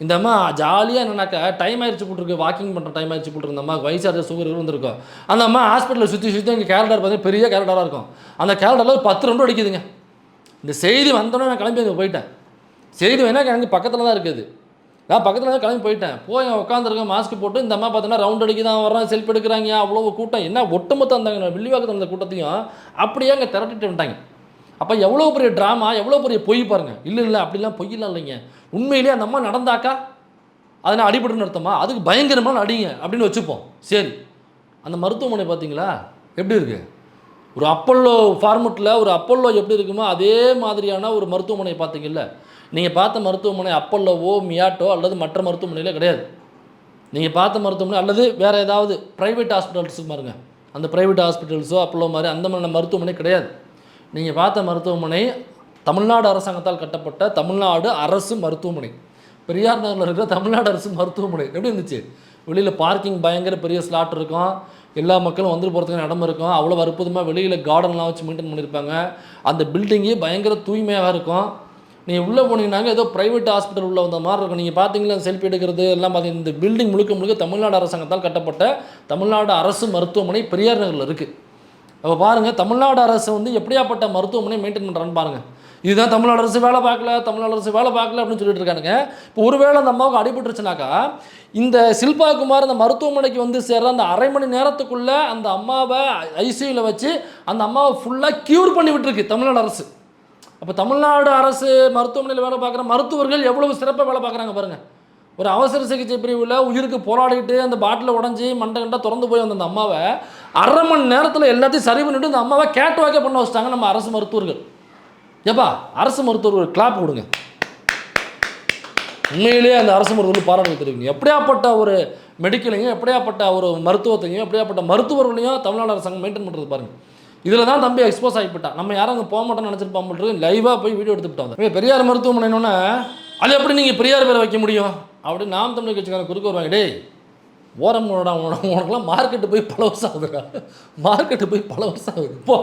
இந்த அம்மா ஜாலியாக என்னன்னாக்கா டைம் ஆயிடுச்சு போட்டுருக்கு, வாக்கிங் பண்ணுற டைம் ஆயிடுச்சு போட்டுருக்கு. இந்த அம்மா வயசாக சுகர் இருந்திருக்கும். அந்த அம்மா ஹாஸ்பிட்டலில் சுற்றி எங்கள் கேலண்டர் பார்த்தீங்கன்னா பெரிய கேலண்டராக இருக்கும். அந்த கேலண்டரில் ஒரு 10 ரவுண்டு அடிக்குதுங்க. இந்த செய்தி வந்தோடனே நான் கிளம்பி அங்கே போயிட்டேன். செய்தி வேணால் எனக்கு பக்கத்தில் தான் இருக்குது. நான் பக்கத்தில் தான் கிளம்பி போயிட்டேன். போய் உட்காந்துருக்கேன் மாஸ்க் போட்டு. இந்த அம்மா பார்த்தோன்னா ரவுண்ட் அடிக்க தான் வர்றேன், செல்ஃபி எடுக்கிறாங்க. அவ்வளோ கூட்டம் என்ன ஒட்டுமொத்தம் அந்த வில்லிவாக்கத்தில் அந்த கூட்டத்தையும் அப்படியே அங்கே திரட்டிட்டு வந்துட்டாங்க. அப்போ எவ்வளோ பெரிய ட்ராமா, எவ்வளோ பெரிய பொய் பாருங்கள். இல்லை அப்படிலாம் பொய்யெல்லாம் இல்லைங்க. உண்மையிலேயே அந்த அம்மா நடந்தாக்கா அதனால் அடிபட்டுன்னு அர்த்தமா? அதுக்கு பயங்கரமான அடிங்க அப்படின்னு வச்சுப்போம். சரி, அந்த மருத்துவமனை பார்த்தீங்களா எப்படி இருக்குது? ஒரு அப்பல்லோ ஃபார்மெட்டில் ஒரு அப்பல்லோ எப்படி இருக்குமோ அதே மாதிரியான ஒரு மருத்துவமனை பார்த்தீங்கல்ல. நீங்கள் பார்த்த மருத்துவமனை அப்பல்லோவோ மியாட்டோ அல்லது மற்ற மருத்துவமனையில் கிடையாது. நீங்கள் பார்த்த மருத்துவமனை அல்லது வேறு ஏதாவது ப்ரைவேட் ஹாஸ்பிட்டல்ஸுக்கு பாருங்க, அந்த ப்ரைவேட் ஹாஸ்பிட்டல்ஸோ அப்பல்லோ மாதிரி அந்த மாதிரி மருத்துவமனை கிடையாது. நீங்கள் பார்த்த மருத்துவமனை தமிழ்நாடு அரசாங்கத்தால் கட்டப்பட்ட தமிழ்நாடு அரசு மருத்துவமனை. பெரியார் நகரில் இருக்கிற தமிழ்நாடு அரசு மருத்துவமனை எப்படி இருந்துச்சு? வெளியில் பார்க்கிங் பயங்கர பெரிய ஸ்லாட் இருக்கும், எல்லா மக்களும் வந்துட்டு போகிறதுக்கு இடம் இருக்கும், அவ்வளோ அற்புதமாக வெளியில் கார்டன்லாம் வச்சு மெயின்டைன் பண்ணியிருப்பாங்க. அந்த பில்டிங்கே பயங்கர தூய்மையாக இருக்கும். நீங்கள் உள்ளே போனீங்கன்னாங்க ஏதோ ப்ரைவேட் ஹாஸ்பிட்டல் உள்ள வந்த மாதிரி இருக்கும். நீங்கள் பார்த்தீங்களா செல்ஃபி எடுக்கிறது எல்லாம் பார்த்தீங்கன்னா இந்த பில்டிங் முழுக்க தமிழ்நாடு அரசாங்கத்தால் கட்டப்பட்ட தமிழ்நாடு அரசு மருத்துவமனை பெரியார் நகரில் இருக்குது. அப்போ பாருங்கள் தமிழ்நாடு அரசு வந்து எப்படியாப்பட்ட மருத்துவமனை மெயின்டைன் பண்ணுறான்னு பாருங்கள். இதுதான் தமிழ்நாடு அரசு வேலை பார்க்கல அப்படின்னு சொல்லிட்டு இருக்கானுங்க. இப்போ ஒருவேளை அந்த அம்மாவுக்கு அடிபட்டுருச்சுனாக்கா இந்த ஷில்பா குமார் அந்த மருத்துவமனைக்கு வந்து சேர்ற அந்த அரை மணி நேரத்துக்குள்ளே அந்த அம்மாவை ஐசியூவில் வச்சு அந்த அம்மாவை ஃபுல்லாக க்யூர் பண்ணி விட்டுருக்கு தமிழ்நாடு அரசு. அப்போ தமிழ்நாடு அரசு மருத்துவமனையில் வேலை பார்க்குற மருத்துவர்கள் எவ்வளவு சிறப்பாக வேலை பார்க்குறாங்க பாருங்கள். ஒரு அவசர சிகிச்சை பிரிவில் உயிருக்கு போராடிட்டு அந்த பாட்டில் உடஞ்சி மண்டை திறந்து போய் வந்த அந்த அம்மாவை அரை மணி நேரத்தில் எல்லாத்தையும் சரி பண்ணிவிட்டு அந்த அம்மாவை கேட் வாக்கே பண்ண வச்சிட்டாங்க நம்ம அரசு மருத்துவர்கள். ஏப்பா அரசு மருத்துவர்கள் கிளாப் கொடுங்க. உண்மையிலேயே அந்த அரசு மருத்துவர்கள் பாராட்டு தெரிவிங்க. எப்படியாப்பட்ட ஒரு மெடிக்கலையும் எப்படியாப்பட்ட ஒரு மருத்துவத்தையும் எப்படியாப்பட்ட மருத்துவர்களையும் தமிழ்நாடு அரசாங்கம் மெயின்டைன் பண்ணுறது பாருங்கள். இதில் தான் தம்பி எக்ஸ்போஸ் ஆகிவிட்டான். நம்ம யாரும் அங்கே போக மாட்டோம்னு நினச்சிருப்பாங்க. லைவாக போய் வீடியோ எடுத்துக்கிட்டோம். பெரியார் மருத்துவமனைன்னு அது எப்படி நீங்கள் பெரியார் பேரை வைக்க முடியும் அப்படின்னு நாம் தமிழ் கட்சிக்காரன் குறுக்க வருவாங்க. டே ஓரம் உனக்குலாம் மார்க்கெட்டு போய் பல வருஷம் ஆகுதுடா, மார்க்கெட்டு போய் பல வருஷம் ஆகுது, போ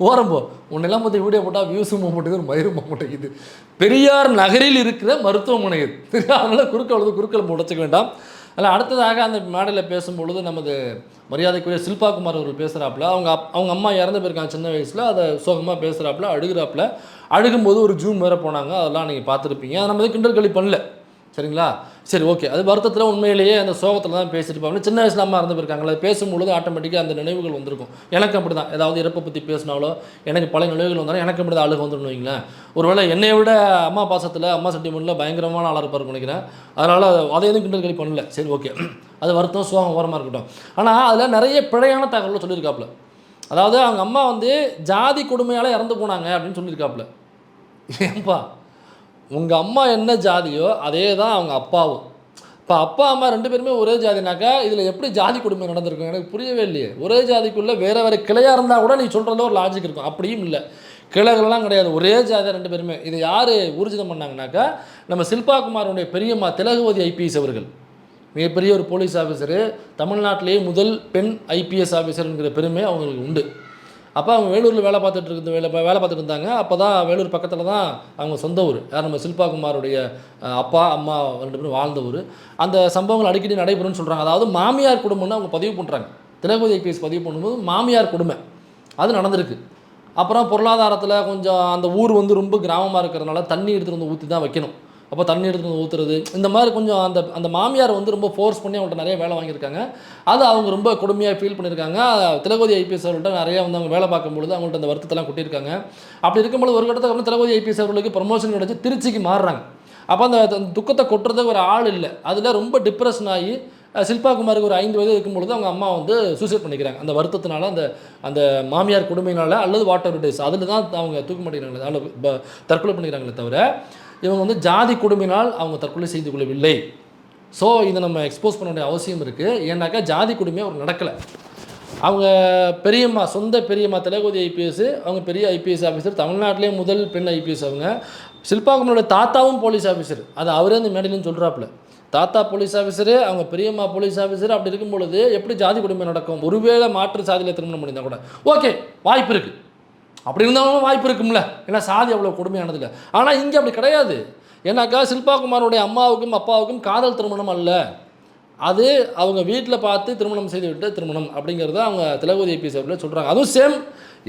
ஓரம் போ. உன்னெல்லாம் பற்றி வீடியோ போட்டால் வியூஸும் போக மாட்டேங்குது, மயிரும் போக மாட்டேங்குது. பெரியார் நகரில் இருக்கிற மருத்துவமனை இது. அதனால் குறுக்களை உடைச்சிக்க வேண்டாம். அதில் அடுத்ததாக அந்த மேடையில் பேசும்பொழுது நமது மரியாதைக்குரிய ஷில்பா குமார் அவர்கள் பேசுகிறாப்புல. அவங்க அம்மா இறந்து போயிருக்காங்க சின்ன வயசில், அதை சோகமாக பேசுகிறாப்புல, அழுகிறாப்புல. அழுகும்போது ஒரு ஜூம் வேறு போனாங்க, அதெல்லாம் நீங்கள் பார்த்துருப்பீங்க. அதை நம்ம கிண்டல் களி பண்ணல, சரிங்களா? சரி, ஓகே. அது வருத்தத்தில் உண்மையிலேயே அந்த சோகத்தில் தான் பேசியிருப்பாங்க. சின்ன வயசில் அம்மா இறந்து போயிருக்காங்களா, பேசும்பொழுது ஆட்டோமேட்டிக்காக அந்த நினைவுகள் வந்திருக்கும். எனக்கு அப்படி தான், ஏதாவது இறப்பை பற்றி பேசினாலோ எனக்கு பல நினைவுகள் வந்தாலும் எனக்கு அப்படி தான் அழுக வந்துடும் வைங்களேன். ஒருவேளை என்னை விட அம்மா பாசத்தில் அம்மா சென்டிமெண்ட்டில் பயங்கரமான ஆளாக இருப்பார் நினைக்கிறேன். அதனால் அதை எதுவும் கிண்டல் களி பண்ணல. சரி, ஓகே. அது வருத்தம் சோகம் ஓரமாக இருக்கட்டும். ஆனால் அதில் நிறைய பிழையான தகவலை சொல்லியிருக்காப்புல. அதாவது அவங்க அம்மா வந்து ஜாதி கொடுமையால் இறந்து போனாங்க அப்படின்னு சொல்லியிருக்காப்புல. ஏன்பா உங்கள் அம்மா என்ன ஜாதியோ அதே தான் அவங்க அப்பாவும். இப்போ அப்பா அம்மா 2 பேருமே ஒரே ஜாதினாக்கா இதில் எப்படி ஜாதி கொடுமை நடந்திருக்கும் எனக்கு புரியவே இல்லையே. ஒரே ஜாதிக்குள்ளே வேறு வேறு கிளையாக இருந்தால் கூட நீ சொல்கிறதுல ஒரு லாஜிக் இருக்கும். அப்படியும் இல்லை, கிளைகள்லாம் கிடையாது, ஒரே ஜாதி 2 பேருமே. இதை யார் ஊர்ஜிதம் பண்ணாங்கனாக்கா நம்ம சில்பா குமாரோடைய பெரியம்மா திலகவதி ஐபிஎஸ் அவர்கள், மிகப்பெரிய ஒரு போலீஸ் ஆஃபீஸரு, தமிழ்நாட்டிலேயே முதல் பெண் ஐபிஎஸ் ஆஃபீஸருங்கிற பெருமை அவங்களுக்கு உண்டு. அப்போ அவங்க வேலூரில் வேலை பார்த்துட்டு இருந்தாங்க. அப்போ தான் வேலூர் பக்கத்தில் தான் அவங்க சொந்த ஊர். யார் நம்ம சில்பா குமாரோடைய அப்பா அம்மா 2 பேரும் வாழ்ந்த ஊர். அந்த சம்பவங்கள் அடிக்கடி நடைபெறும்னு சொல்கிறாங்க. அதாவது மாமியார் குடும்பம்னு அவங்க பதிவு பண்ணுறாங்க. திலகவதி ஐபிஎஸ் பதிவு பண்ணும்போது மாமியார் கொடுமை அது நடந்திருக்கு. அப்புறம் பொருளாதாரத்தில் கொஞ்சம் அந்த ஊர் ரொம்ப கிராமமாக இருக்கிறதுனால தண்ணி எடுத்துகிட்டு வந்து ஊற்றி தான் வைக்கணும். அப்போ தண்ணி எடுத்துகிட்டு வந்து ஊற்றுறது இந்த மாதிரி கொஞ்சம் அந்த மாமியார் ரொம்ப ஃபோர்ஸ் பண்ணி அவங்கள்ட்ட நிறைய வேலை வாங்கியிருக்காங்க. அது அவங்க ரொம்ப கொடுமையாக ஃபீல் பண்ணியிருக்காங்க. திலகவதி ஐபிஎஸ் அவர்கள்ட்ட நிறைய அவங்க வேலை பார்க்கும்பொழுது அவங்கள்ட்ட அந்த வருத்தத்தெல்லாம் கொட்டியிருக்காங்க. அப்படி இருக்கும்போது ஒரு கட்டத்துக்கு அப்புறம் திலகவதி ஐபிஎஸ் அவர்களுக்கு ப்ரமோஷன் கிடச்சி திருச்சிக்கு மாறுறாங்க. அப்போ அந்த துக்கத்தை கொட்டுறதுக்கு ஒரு ஆள் இல்லை. அதில் ரொம்ப டிப்ரெஷன் ஆகி சில்பா குமாருக்கு ஒரு 5 வயது இருக்கும்பொழுது அவங்க அம்மா சூசைட் பண்ணிக்கிறாங்க. அந்த வருத்தத்தினால அந்த மாமியார் கொடுமையினால அல்லது வாட்டர் டேஸ் அதில் தான் அவங்க தூக்க மாட்டேங்கிறாங்களே, அதில் தற்கொலை பண்ணிக்கிறாங்களே தவிர இவங்க ஜாதி கொடுமையினால் அவங்க தற்கொலை செய்து கொள்ளவில்லை. ஸோ இதை நம்ம எக்ஸ்போஸ் பண்ண வேண்டிய அவசியம் இருக்குது. ஏன்னாக்கா ஜாதி கொடுமை அவர் நடக்கலை. அவங்க பெரியம்மா, சொந்த பெரியம்மா திலகவதி ஐபிஎஸ், அவங்க பெரிய ஐபிஎஸ் ஆஃபீஸர், தமிழ்நாட்டிலே முதல் பெண் ஐபிஎஸ். அவங்க சில்பா குமாரோட தாத்தாவும் போலீஸ் ஆஃபீஸர். அது அவரே அந்த மேடையிலும் சொல்கிறாப்புல, தாத்தா போலீஸ் ஆஃபீஸரு, அவங்க பெரியம்மா போலீஸ் ஆஃபீஸர். அப்படி இருக்கும் பொழுது எப்படி ஜாதி கொடுமை நடக்கும்? ஒருவேளை மாற்று சாதியில் திருமணம் பண்ணியிருந்தால் கூட ஓகே, வாய்ப்பு இருக்குது. அப்படி இருந்தாலும் வாய்ப்பு இருக்கும்ல, ஏன்னா சாதி அவ்வளோ கொடுமையானதில்லை. ஆனால் இங்கே அப்படி கிடையாது. ஏன்னாக்கா சில்பா குமாரோடைய அம்மாவுக்கும் அப்பாவுக்கும் காதல் திருமணம் அல்ல, அது அவங்க வீட்டில் பார்த்து திருமணம் செய்து விட்டு திருமணம் அப்படிங்கிறத அவங்க திலகவதி ஐபிஎஸ் அவர்கள் சொல்கிறாங்க. அதுவும் சேம்,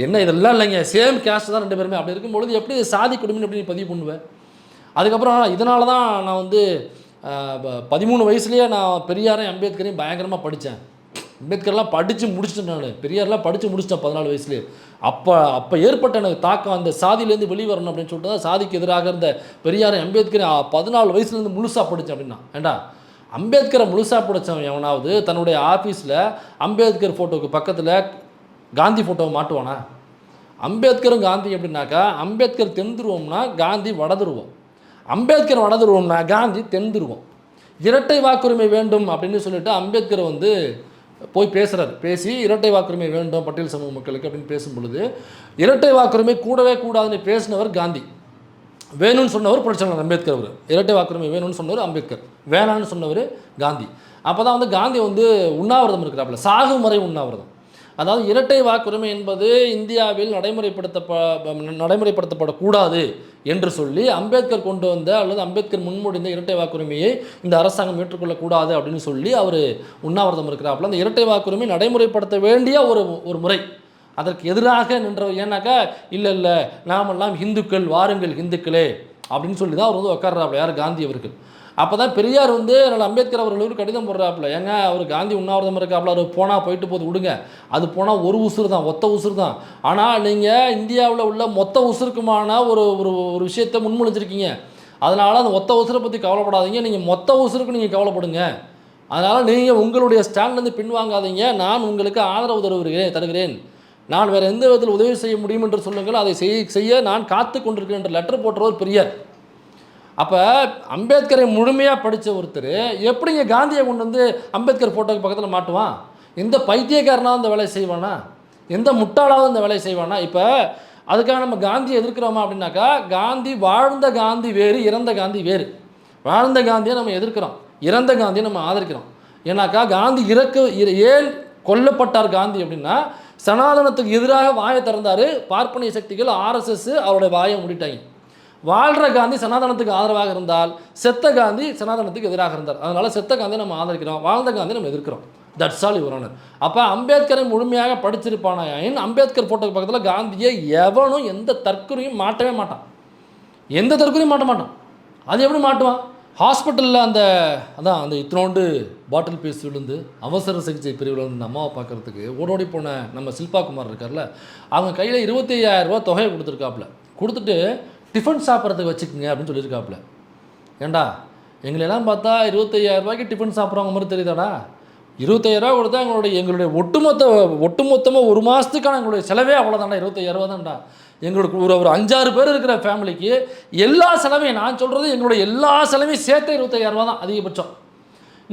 என்ன இதெல்லாம் இல்லைங்க, சேம் கேஸ்ட் தான் 2 பேருமே. அப்படி இருக்கும்பொழுது எப்படி சாதி கொடுமைன்னு எப்படி நீ பதிவு பண்ணுவேன்? அதுக்கப்புறம் இதனால தான் நான் 13 வயசுலேயே நான் பெரியாரையும் அம்பேத்கரையும் பயங்கரமாக படித்தேன். அம்பேத்கர்லாம் படித்து முடிச்சிட்டேன், நான் பெரியாரெலாம் படித்து முடிச்சிட்டேன் 14 வயசுலேயே. அப்போ ஏற்பட்ட எனக்கு தாக்கம், அந்த சாதியிலேருந்து வெளிவரணும் அப்படின்னு சொல்லிட்டு தான் சாதிக்கு எதிராக இருந்த பெரியாரை அம்பேத்கரை 14 வயசுலேருந்து முழுசாக படித்தேன். அப்படின்னா ஏண்டா, அம்பேத்கரை முழுசாக படித்தவன் எவனாவது தன்னுடைய ஆஃபீஸில் அம்பேத்கர் ஃபோட்டோவுக்கு பக்கத்தில் காந்தி ஃபோட்டோவை மாட்டுவானா? அம்பேத்கரும் காந்தி எப்படின்னாக்கா, அம்பேத்கர் தென் துருவம்னா காந்தி வடதுருவம், அம்பேத்கர் வடதுருவம்னா காந்தி தென் துருவம். இரட்டை வாக்குரிமை வேண்டும் அப்படின்னு சொல்லிட்டு அம்பேத்கர் போய் பேசுகிறார். பேசி இரட்டை வாக்குரிமை வேண்டும் பட்டியல் சமூக மக்களுக்கு அப்படின்னு பேசும் பொழுது, இரட்டை வாக்குரிமை கூடவே கூடாதுன்னு பேசினவர் காந்தி, வேணும்னு சொன்னவர் புரட்சியாளர் அம்பேத்கர். அவர் இரட்டை வாக்குரிமை வேணும்னு சொன்னவர் அம்பேத்கர், வேணான்னு சொன்னவர் காந்தி. அப்போ தான் காந்தி உண்ணாவிரதம் இருக்கிறாப்புல, சாகும் வரை உண்ணாவிரதம். அதாவது இரட்டை வாக்குரிமை என்பது இந்தியாவில் நடைமுறைப்படுத்தப்படக்கூடாது என்று சொல்லி அம்பேத்கர் கொண்டு வந்த அல்லது அம்பேத்கர் முன்மொழிந்த இரட்டை வாக்குரிமையை இந்த அரசாங்கம் ஏற்றுக்கொள்ளக்கூடாது அப்படின்னு சொல்லி அவர் உண்ணாவிரதம் இருக்கிறாப்புல. அந்த இரட்டை வாக்குரிமை நடைமுறைப்படுத்த வேண்டிய ஒரு முறை, அதற்கு எதிராக நின்றவர். ஏன்னாக்கா இல்லை நாமெல்லாம் இந்துக்கள், வாருங்கள் இந்துக்களே அப்படின்னு சொல்லி தான் அவர் உட்கார்றாப்புல, யார் காந்தி அவர்கள். அப்போ தான் பெரியார் அம்பேத்கர் அவர்களுக்கு கடிதம் போடுறாப்புல, ஏங்க அவர் காந்தி உண்ணாவிரதம் இருக்காப்புல, அவர் போனால் போயிட்டு போது விடுங்க, அது போனால் ஒரு உசுறு தான், ஒத்த உசுறு தான். ஆனால் நீங்கள் இந்தியாவில் உள்ள மொத்த உசுருக்குமான ஒரு விஷயத்தை முன்மொழிஞ்சிருக்கீங்க. அதனால் அந்த ஒத்த உசுரை பற்றி கவலைப்படாதீங்க, நீங்கள் மொத்த உசுருக்கு நீங்கள் கவலைப்படுங்க. அதனால் நீங்கள் உங்களுடைய ஸ்டாண்ட்லேருந்து பின்வாங்காதீங்க, நான் உங்களுக்கு ஆதரவு தருகிறேன், நான் வேறு எந்த விதத்தில் உதவி செய்ய முடியும் என்று சொல்லுங்கள், அதை செய்ய நான் காத்து கொண்டிருக்கிறேன் என்ற லெட்டர் போட்டுறவர் பெரியார். அப்போ அம்பேத்கரை முழுமையாக படித்த ஒருத்தர் எப்படிங்க காந்தியை கொண்டு அம்பேத்கர் ஃபோட்டோக்கு பக்கத்தில் மாட்டுவான்? எந்த பைத்தியக்காரனாவது இந்த வேலையை செய்வானா? எந்த முட்டாளாவது இந்த வேலையை செய்வானா? இப்போ அதுக்காக நம்ம காந்தியை எதிர்க்கிறோமா அப்படின்னாக்கா, காந்தி வாழ்ந்த காந்தி வேறு, இறந்த காந்தி வேறு. வாழ்ந்த காந்தியை நம்ம எதிர்க்கிறோம், இறந்த காந்தியை நம்ம ஆதரிக்கிறோம். ஏன்னாக்கா காந்தி ஏன் கொல்லப்பட்டார் காந்தி அப்படின்னா, சனாதனத்துக்கு எதிராக வாயை திறந்தார். பார்ப்பனிய சக்திகள், RSS அவருடைய வாயை மூடிட்டாங்க. வாழ்கிற காந்தி சனாதனத்துக்கு ஆதரவாக இருந்தால், செத்த காந்தி சனாதனத்துக்கு எதிராக இருந்தார். அதனால் செத்த காந்தியை நம்ம ஆதரிக்கிறோம், வாழ்ந்த காந்தி நம்ம எதிர்க்கிறோம். That's all your honour. அப்போ அம்பேத்கரை முழுமையாக படிச்சிருப்பானாயின் அம்பேத்கர் ஃபோட்டோக்கு பக்கத்தில் காந்தியை எவனும் எந்த தற்கொலையும் மாட்டவே மாட்டான், எந்த தற்கொலையும் மாட்ட மாட்டான். அது எப்படி மாட்டுவான்? ஹாஸ்பிட்டலில் அந்த இத்தனோண்டு பாட்டில் பீஸ் விழுந்து அவசர சிகிச்சை பிரிவில் அந்த அம்மாவை பார்க்குறதுக்கு ஓடோடி போன நம்ம சில்பா குமார் இருக்கார்ல, அவங்க கையில் 25,000 ரூபா தொகையை கொடுத்துருக்காப்புல. கொடுத்துட்டு டிஃபன் சாப்பிட்றதுக்கு வச்சுக்கோங்க அப்படின்னு சொல்லியிருக்காப்புல. ஏண்டா, எங்களெல்லாம் பார்த்தா 25,000 ரூபாய்க்கு டிஃபன் சாப்பிட்றவங்க மாதிரி தெரியுதாடா? 25,000 ரூபா கொடுத்தா எங்களுடைய ஒட்டுமொத்தமாக ஒரு மாதத்துக்கான எங்களுடைய செலவே அவ்வளோதான்டா, 25,000 ரூபா தான்டா. எங்களுக்கு ஒரு 5-6 பேர் இருக்கிற ஃபேமிலிக்கு எல்லா செலவையும், நான் சொல்கிறது எங்களுடைய எல்லா செலவையும் சேர்த்து 25,000 ரூபா தான் அதிகபட்சம்.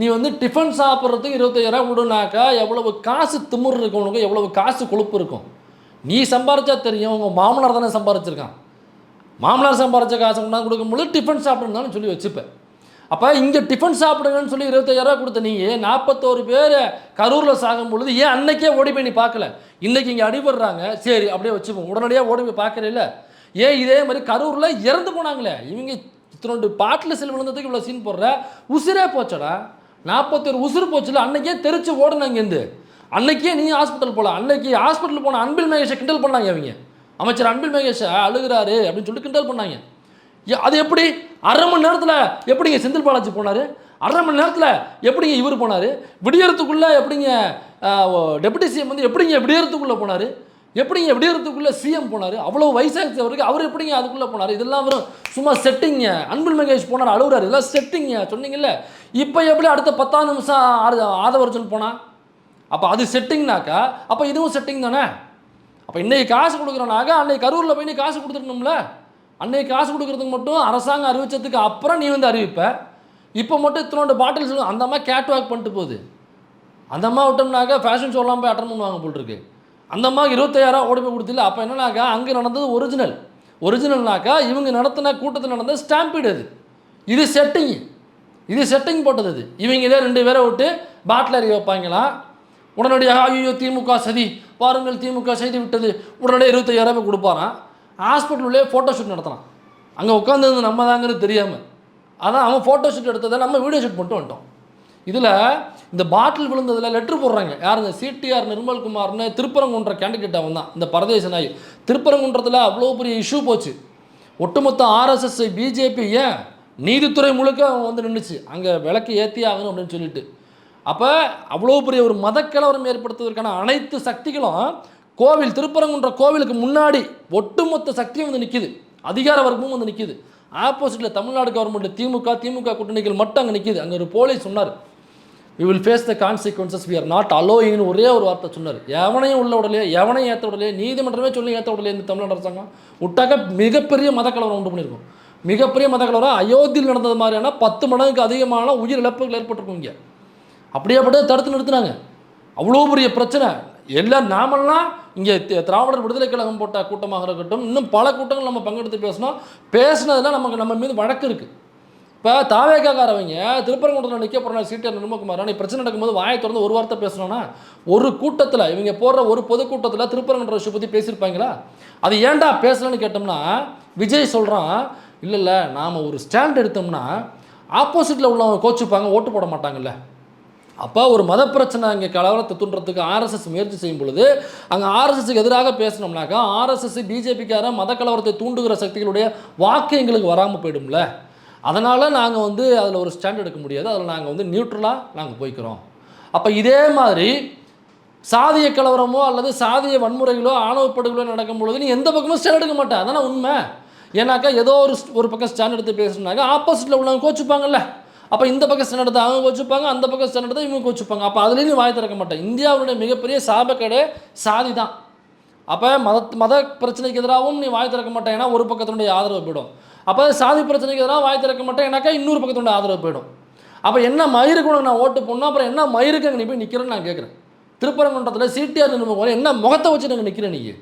நீ வந்து டிஃபன் சாப்பிட்றதுக்கு 25,000 விடுனாக்கா எவ்வளவு காசு திமிரு இருக்கும் உனக்கு, எவ்வளவு காசு கொழுப்பு இருக்கும். நீ சம்பாரிச்சா தெரியும், உங்கள் மாமனார் தானே சம்பாரிச்சிருக்கான். மாமனார் சம்பாரிச்ச காசு கொண்டாந்து கொடுக்கும்போது டிஃபன் சாப்பிடுங்கன்னு சொல்லி வச்சுப்பேன். அப்போ இங்கே டிஃபன் சாப்பிடுங்கன்னு சொல்லி 25,000 கொடுத்த நீங்கள் 41 பேர் கரூரில் சாகும் பொழுது ஏன் அன்னைக்கே ஓடி போய் நீ பார்க்கல? இன்றைக்கி இங்கே அடிபடுறாங்க, சரி அப்படியே வச்சுப்போம், உடனடியாக ஓடி போய் பார்க்கல. ஏன் இதே மாதிரி கரூரில் இறந்து போனாங்களே, இவங்க இத்தனோண்டு பாட்டில் செல் விழுந்ததுக்கு இவ்வளோ சீன் போடுற, உசுரே போச்சடா, 41 உசுறு போச்சுல, அன்னைக்கே தெரிச்சு ஓடுன இங்கேருந்து. அன்னைக்கே நீ ஹாஸ்பிட்டல் போகலாம். அன்னைக்கு ஹாஸ்பிட்டல் போன அன்பில் மகேஷை கிண்டல் பண்ணாங்க அவங்க. அமைச்சர் அன்பில் மகேஷை அழுகிறாரு அப்படின்னு சொல்லிட்டு கிண்டல் பண்ணாங்க. அது எப்படி 1/2 மணி நேரத்தில் எப்படிங்க செந்தில் பாலாஜி போனார்? 1/2 மணி நேரத்தில் எப்படிங்க இவர் போனார்? விடியறதுக்குள்ளே எப்படிங்க டெபுட்டி சிஎம் வந்து எப்படிங்க விடியறதுக்குள்ளே போனார்? எப்படிங்க விடியறதுக்குள்ளே சிஎம் போனார்? அவ்வளோ வயசாகிச்சு அவருக்கு, அவர் எப்படிங்க அதுக்குள்ளே போனார்? இதெல்லாம் வரும் சும்மா செட்டிங்க. அன்பில் மகேஷ் போனார் அழுகுறாரு, இதெல்லாம் செட்டிங்க சொன்னீங்கல்ல. இப்போ எப்படி அடுத்த 10 நிமிஷம் ஆதவர்ஜன் போனால் அப்போ அது செட்டிங்னாக்கா அப்போ இதுவும் செட்டிங் தானே. அப்போ இன்றைக்கி காசு கொடுக்குறோனாக்கா அன்னைக்கு கரூரில் போய் நீ காசு கொடுத்துருக்கணும்ல. அன்னைக்கு காசு கொடுக்குறதுக்கு மட்டும் அரசாங்கம் அறிவித்ததுக்கு அப்புறம் நீ வந்து அறிவிப்ப. இப்போ மட்டும் இத்தனோட பாட்டில் சொல்லு. அந்த அம்மா கேட் வாக் பண்ணிட்டு போகுது. அந்த அம்மா விட்டோம்னாக்கா ஃபேஷன் ஷோலாம் போய் அட்டன் பண்ணுவாங்க போல் இருக்கு. அந்த அம்மாவுக்கு 25,000 ஓடி போய் கொடுத்தில்ல. அப்போ என்னன்னாக்கா அங்கே நடந்தது ஒரிஜினல்னாக்கா இவங்க நடத்தின கூட்டத்தில் நடந்த ஸ்டாம்பீடு அது. இது செட்டிங் போட்டது. அது இவங்களே 2 பேரை விட்டு பாட்டில் அறிய வைப்பாங்களாம். உடனடியாக ஐயோ திமுக சதி பாருங்கள், திமுக செய்து விட்டது, உடனடியாக 25,000 கொடுப்பாரான். ஹாஸ்பிட்டல்லே ஃபோட்டோ ஷூட் நடத்துகிறான். அங்கே உட்காந்துருந்து நம்ம தாங்கிறது தெரியாமல். அதான் அவன் ஃபோட்டோ ஷூட் எடுத்ததை நம்ம வீடியோ ஷூட் பண்ணிட்டு வந்துட்டோம். இதில் இந்த பாட்டில் விழுந்ததில் லெட்ரு போடுறாங்க. யார்? இந்த சிடிஆர் நிர்மல்குமார்னு திருப்பரங்குன்ற கேண்டிடேட் அவன் தான், இந்த பரதேச நாய். திருப்பரங்குன்றத்தில் அவ்வளோ பெரிய இஷ்யூ போச்சு. ஒட்டுமொத்த ஆர்எஸ்எஸ் பிஜேபி ஏன் நீதித்துறை முழுக்க அவன் வந்து நின்றுச்சு அங்கே விளக்கு ஏற்றி ஆகணும் அப்படின்னு சொல்லிட்டு. அப்போ அவ்வளோ பெரிய ஒரு மதக்கலவரம் ஏற்படுத்துவதற்கான அனைத்து சக்திகளும் கோவில் திருப்பரங்குன்ற கோவிலுக்கு முன்னாடி ஒட்டுமொத்த சக்தியும் வந்து நிற்கிது, அதிகார வர்க்கமும் வந்து நிற்கிது. ஆப்போசிட்டில் தமிழ்நாடு கவர்மெண்ட் திமுக கூட்டணிகள் மட்டும் அங்கே நிற்கிது. அங்கே ஒரு போலீஸ் சொன்னார், we will face the consequences, we are not allowing ஒரே ஒரு வார்த்தை சொன்னார். எவனையும் உள்ள உடலையே, எவனையும் ஏற்ற உடலையே, நீதிமன்றமே சொல்லி ஏற்ற உடலையே இந்த தமிழ்நாடு அரசாங்கம் விட்டாக்க மிகப்பெரிய மதக்கலவரம் உண்டு பண்ணியிருக்கும். மிகப்பெரிய மதக்கலவரம் அயோத்தியில் நடந்தது மாதிரியான 10 மடங்குக்கு அதிகமான உயிர் இழப்புகள் ஏற்பட்டிருக்கும். இங்கே அப்படியேப்பட்ட தடுத்து நிறுத்தினாங்க. அவ்வளோ பெரிய பிரச்சனை. எல்லாம் நாமெல்லாம் இங்கே திராவிடர் விடுதலை கழகம் போட்ட கூட்டமாக இருக்கட்டும், இன்னும் பல கூட்டங்கள் நம்ம பங்கெடுத்து பேசினதெல்லாம் நம்ம மீது வழக்கு இருக்குது. இப்போ தாவேக்காரவங்க திருப்பரங்குன்றத்தில் நிற்க போகிற சிடிஆர் நிர்மல்குமார் நீ பிரச்சனை நடக்கும்போது வாயை திறந்து ஒரு வார்த்தை பேசணும்னா ஒரு கூட்டத்தில் இவங்க போடுற ஒரு பொதுக்கூட்டத்தில் திருப்பரங்குன்ற விஷயம் பற்றி பேசியிருப்பாங்களா? அது ஏன்டா பேசலன்னு கேட்டோம்னா விஜய் சொல்கிறான், இல்லை நாம் ஒரு ஸ்டாண்ட் எடுத்தோம்னா ஆப்போசிட்டில் உள்ளவங்க கோச்சுப்பாங்க, ஓட்டு போட மாட்டாங்கல்ல. அப்போ ஒரு மத பிரச்சனை அங்கே கலவரத்தை தூண்டுறதுக்கு ஆர்எஸ்எஸ் முயற்சி செய்யும் பொழுது அங்கே ஆர்எஸ்எஸ்க்கு எதிராக பேசணும்னாக்கா ஆர்எஸ்எஸ் பிஜேபிக்கார மத கலவரத்தை தூண்டுகிற சக்திகளுடைய வாக்கு எங்களுக்கு வராமல் போயிடும்ல. அதனால் நாங்கள் வந்து அதில் ஒரு ஸ்டாண்ட் எடுக்க முடியாது, அதில் நாங்கள் வந்து நியூட்ரலாக நாங்கள் போய்க்கிறோம். அப்போ இதே மாதிரி சாதிய கலவரமோ அல்லது சாதிய வன்முறைகளோ ஆணவப்படுகளோ நடக்கும் பொழுது நீ எந்த பக்கமும் ஸ்டாண்ட் எடுக்க மாட்டேன். அதானே உண்மை. ஏன்னாக்கா ஏதோ ஒரு பக்கம் ஸ்டாண்ட் எடுத்து பேசணுனாக்கா ஆப்போசிட்டில் உள்ளவங்க கோச்சுப்பாங்கல்ல. அப்போ இந்த பக்கம் ஸ்டாண்ட் எடுத்து அவங்க கோச்சுப்பாங்க, அந்த பக்கம் ஸ்டாண்ட் எடுத்து இவங்க கோச்சுப்பாங்க. அப்போ அதுலேயும் வாய் திறக்க மாட்டேன். இந்தியாவுடைய மிகப்பெரிய சாபக்கேடே சாதி தான். அப்போ மத பிரச்சனைக்கு எதிராகவும் நீ வாய் திறக்க மாட்டேன், ஏன்னா ஒரு பக்கத்தினுடைய ஆதரவு போயிடும். அப்போ சாதி பிரச்சனைக்கு எதிராக வாய் திறக்க மாட்டேன், ஏன்னாக்கா இன்னொரு பக்கத்தினுடைய ஆதரவு போயிடும். அப்போ என்ன மயிருக்கு உனக்கு நான் ஓட்டு போடணும், அப்புறம் என்ன மயிருக்கு அங்கே நீ போய் நிற்கிறேன்னு நான் கேட்குறேன். திருப்பரங்குன்றத்தில் சிடிஆர் நிர்மல்குமார் என்ன முகத்தை வச்சு நாங்கள் நிற்கிறேன்? நீங்கள்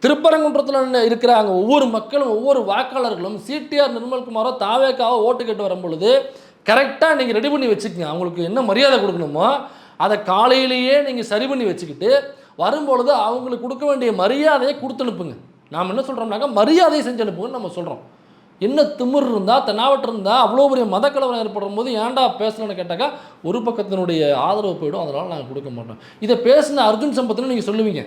திருப்பரங்குன்றத்தில் இருக்கிற அங்கே ஒவ்வொரு மக்களும் ஒவ்வொரு வாக்காளர்களும் சிடிஆர் நிர்மல்குமாரோ தாவேக்காவோ ஓட்டு கேட்டு வரும் பொழுது கரெக்டாக நீங்கள் ரெடி பண்ணி வச்சுக்கோங்க. அவங்களுக்கு என்ன மரியாதை கொடுக்கணுமோ அதை காலையிலேயே நீங்கள் சரி பண்ணி வச்சுக்கிட்டு வரும்பொழுது அவங்களுக்கு கொடுக்க வேண்டிய மரியாதையை கொடுத்து அனுப்புங்க. நாம் என்ன சொல்கிறோம்னாக்கா மரியாதையை செஞ்சு அனுப்புங்கன்னு நம்ம சொல்கிறோம். என்ன திமிர் இருந்தால் தென்னாவட்டு இருந்தால் அவ்வளோ பெரிய மதக்கலவரம் ஏற்படும் போது ஏன்டா பேசலன்னு கேட்டாக்கா ஒரு பக்கத்தினுடைய ஆதரவு போயிடும், அதனால் நாங்கள் கொடுக்க மாட்டோம். இதை பேசின அர்ஜுன் சம்பத்னு நீங்கள் சொல்லுவீங்க.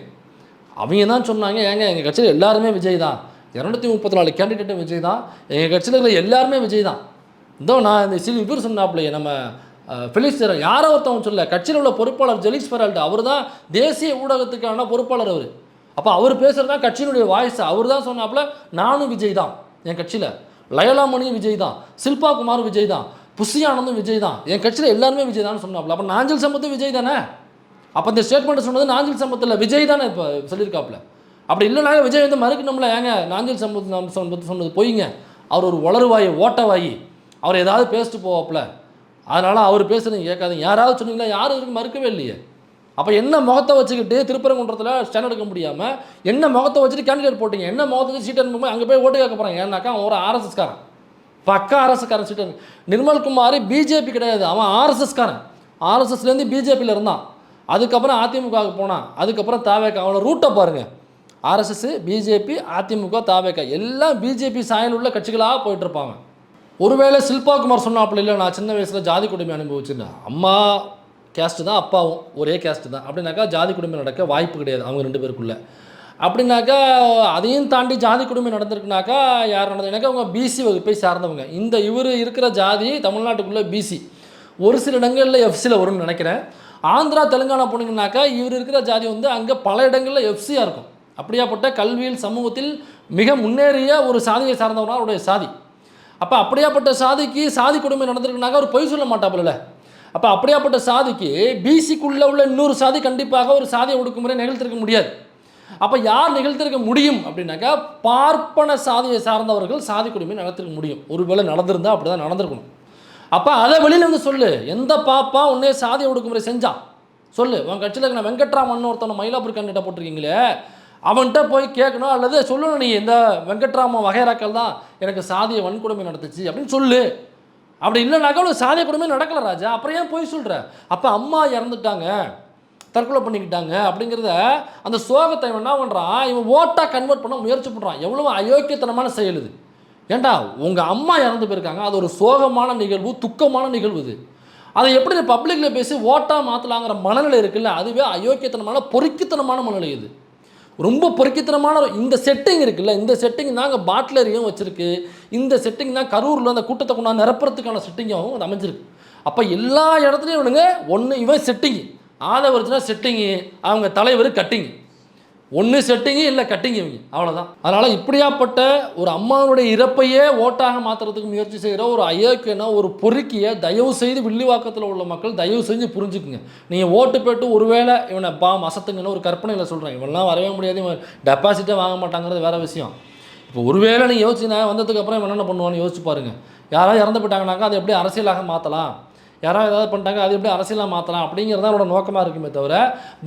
அவங்க தான் சொன்னாங்க, ஏங்க எங்கள் கட்சியில் எல்லாருமே விஜய் தான், 234 கேண்டிடேட்டும் விஜய் தான், எங்கள் கட்சியில் இருக்கிற எல்லாருமே விஜய் தான். இதோ நான் இந்த இவர் சொன்னாப்லையே நம்ம ஃபெலிக்ஸ் யாரோ ஒருத்தவங்க சொல்ல கட்சியில் உள்ள பொறுப்பாளர் ஜெலிக்ஸ் ஃபெரால்ட், அவர் தான் தேசிய ஊடகத்துக்கான பொறுப்பாளர். அவர் அப்போ அவர் பேசுகிறது தான் கட்சியினுடைய வாய்ஸ். அவர் தான் சொன்னாப்புல நானும் விஜய் தான், என் கட்சியில் லயலாமணியும் விஜய் தான், சில்பா குமார் விஜய் தான், புஷி ஆனந்தும் விஜய் தான், என் கட்சியில் எல்லாருமே விஜய் தான் சொன்னாப்புல. அப்போ நாஞ்சில் சம்பத்தும் விஜய் தானே? அப்போ இந்த ஸ்டேட்மெண்ட் சொன்னது நாஞ்சில் சம்பத்தில் விஜய் தானே இப்போ சொல்லியிருக்காப்புல. அப்படி இல்லைனாங்க விஜய் வந்து மறுக்கணும்ல. ஏங்க நாஞ்சில் சம்பத்து சொன்னது போயிங்க, அவர் ஒரு வளருவாயி ஓட்டவாயி, அவர் ஏதாவது பேசிட்டு போவாப்புல. அதனால் அவர் பேசுகிறீங்க கேட்காதீங்க. யாராவது சொன்னீங்களா? யாரும் இதுக்கு மறுக்கவே இல்லையே. அப்போ என்ன முகத்தை வச்சுக்கிட்டு திருப்பரங்குன்றத்தில் ஸ்டாண்ட் எடுக்க முடியாமல் என்ன முகத்தை வச்சுட்டு கேண்டிடேட் போட்டிங்க? என்ன முகத்தை வச்சு சீட் அனுப்பும்போது அங்கே போய் ஓட்டு கேட்க போகிறாங்க. ஏன்னாக்கா அவன் ஒரு ஆர்எஸ்எஸ்காரன், பக்கா ஆர்எஸ்எஸ்காரன் சீட். நிர்மல்குமார் பிஜேபி கிடையாது, அவன் ஆர்எஸ்எஸ்காரன். ஆர்எஸ்எஸ்லேருந்து பிஜேபியில் இருந்தான், அதுக்கப்புறம் அதிமுகவுக்கு போனான், அதுக்கப்புறம் தாவேக்கா. அவனை ரூட்டை பாருங்கள். ஆர்எஸ்எஸ், பிஜேபி, அதிமுக, தாவேக்கா எல்லாம் பிஜேபி சாயல் உள்ள கட்சிகளாக போயிட்டுருப்பாங்க. ஒருவேளை ஷில்பா குமார் சொன்னாப்புல, இல்லை நான் சின்ன வயசில் ஜாதி கொடுமை அனுபவிச்சிருந்தேன், அம்மா கேஸ்ட்டு தான் அப்பாவும் ஒரே கேஸ்ட்டு தான் அப்படின்னாக்கா ஜாதி கொடுமை நடக்க வாய்ப்பு கிடையாது அவங்க 2 பேருக்குள்ளே. அப்படின்னாக்கா அதையும் தாண்டி ஜாதி கொடுமை நடந்திருக்குனாக்கா யார் நடந்ததுனாக்கா அவங்க பிசி வகுப்பை சார்ந்தவங்க. இந்த இவர் இருக்கிற ஜாதி தமிழ்நாட்டுக்குள்ளே பிசி, ஒரு சில இடங்களில் எஃப்சியில் வரும்னு நினைக்கிறேன். ஆந்திரா தெலுங்கானா போனீங்கன்னாக்கா இவர் இருக்கிற ஜாதி வந்து அங்கே பல இடங்களில் எஃப்சியாக இருக்கும். அப்படியாப்பட்ட கல்வியில் சமூகத்தில் மிக முன்னேறிய ஒரு சாதியை சார்ந்தவனா அவருடைய சாதி. அப்போ அப்படியாப்பட்ட சாதிக்கு சாதி கொடுமை நடந்திருக்குனாக்கா அவர் பொய் சொல்ல மாட்டாப்புல. அப்போ அப்படியாப்பட்ட சாதிக்கு பிசிக்குள்ளே உள்ள இன்னொரு சாதி கண்டிப்பாக ஒரு சாதியை ஒடுக்குமுறை நிகழ்த்திருக்க முடியாது. அப்போ யார் நிகழ்த்திருக்க முடியும் அப்படின்னாக்கா பார்ப்பன சாதியை சார்ந்தவர்கள் சாதி கொடுமை நடத்திருக்க முடியும். ஒருவேளை நடந்திருந்தால் அப்படி தான் நடந்திருக்கணும். அப்போ அதை வெளியில் வந்து சொல்லு, எந்த பாப்பா உன்னே சாதியை ஒடுக்குமுறை செஞ்சான் சொல்லு. உன் கட்சியில் இருக்கிற வெங்கட்ராமன் ஒருத்தவனை மயிலாப்பூர் கேண்டிடேட் போட்டிருக்கீங்களே, அவன்கிட்ட போய் கேட்கணும், அல்லது சொல்லணும், நீ இந்த வெங்கட்ராமன் வகைராக்கள் தான் எனக்கு சாதிய வன்கொடுமை நடத்துச்சு அப்படின்னு சொல்லு. அப்படி இல்லைனாக்கா அவனுக்கு சாதிய கொடுமை நடக்கல ராஜா, அப்புறம் ஏன் போய் சொல்கிற? அப்போ அம்மா இறந்துட்டாங்க, தற்கொலை பண்ணிக்கிட்டாங்க அப்படிங்கிறத அந்த சோகத்தை இவன் என்ன பண்ணுறான், இவன் ஓட்டாக கன்வெர்ட் பண்ண முயற்சி பண்ணுறான். எவ்வளோ அயோக்கியத்தனமான செயல் இது. ஏண்டா உங்கள் அம்மா இறந்து போயிருக்காங்க, அது ஒரு சோகமான நிகழ்வு, துக்கமான நிகழ்வு. இது அதை எப்படி பப்ளிக்கில் பேசி ஓட்டாக மாற்றலாங்கிற மனநிலை இருக்குல்ல, அதுவே அயோக்கியத்தனமான பொறுக்கித்தனமான மனநிலை. இது ரொம்ப பொறுக்கித்தனமான இந்த செட்டிங் இருக்குல்ல, இந்த செட்டிங் தான் அங்கே பாட்லரியும் வச்சுருக்கு. இந்த செட்டிங் தான் கரூரில் அந்த கூட்டத்தை கொண்டாந்து நிரப்புறதுக்கான செட்டிங்காகவும் அது அமைஞ்சிருக்கு. அப்போ எல்லா இடத்துலையும் இவனுங்க ஒன்று இவன் செட்டிங்கு, ஆதவர்ஜனா செட்டிங்கு, அவங்க தலைவர் கட்டிங்கு, ஒன்று செட்டிங்கு இல்லை கட்டிங்கு, இவங்க அவ்வளோதான். அதனால் இப்படியாப்பட்ட ஒரு அம்மாவுடைய இறப்பையே ஓட்டாக மாற்றுறதுக்கு முயற்சி செய்கிற ஒரு அயோக்கியனா ஒரு பொறுக்கியை தயவு செய்து வில்லிவாக்கத்தில் உள்ள மக்கள் தயவு செஞ்சு புரிஞ்சுக்குங்க. நீங்கள் ஓட்டு போட்டு ஒருவேளை இவனை அசத்துங்கன்னு ஒரு கற்பனையில் சொல்கிறேன். இவனெலாம் வரவே முடியாது, இவன் டெபாசிட்டே வாங்க மாட்டாங்கிறது வேறு விஷயம். இப்போ ஒருவேளை நீங்கள் யோசிச்சுனா வந்ததுக்கப்புறம் இவன் என்ன பண்ணுவான்னு யோசிச்சு பாருங்கள். யாராவது இறந்து போயிட்டாங்கனாக்கா அதை எப்படி அரசியலாக மாற்றலாம், யாராவது ஏதாவது பண்ணிட்டாங்க அது எப்படி அரசியலாக மாற்றலாம் அப்படிங்கிறது தான் என்னோட நோக்கமாக இருக்குமே தவிர,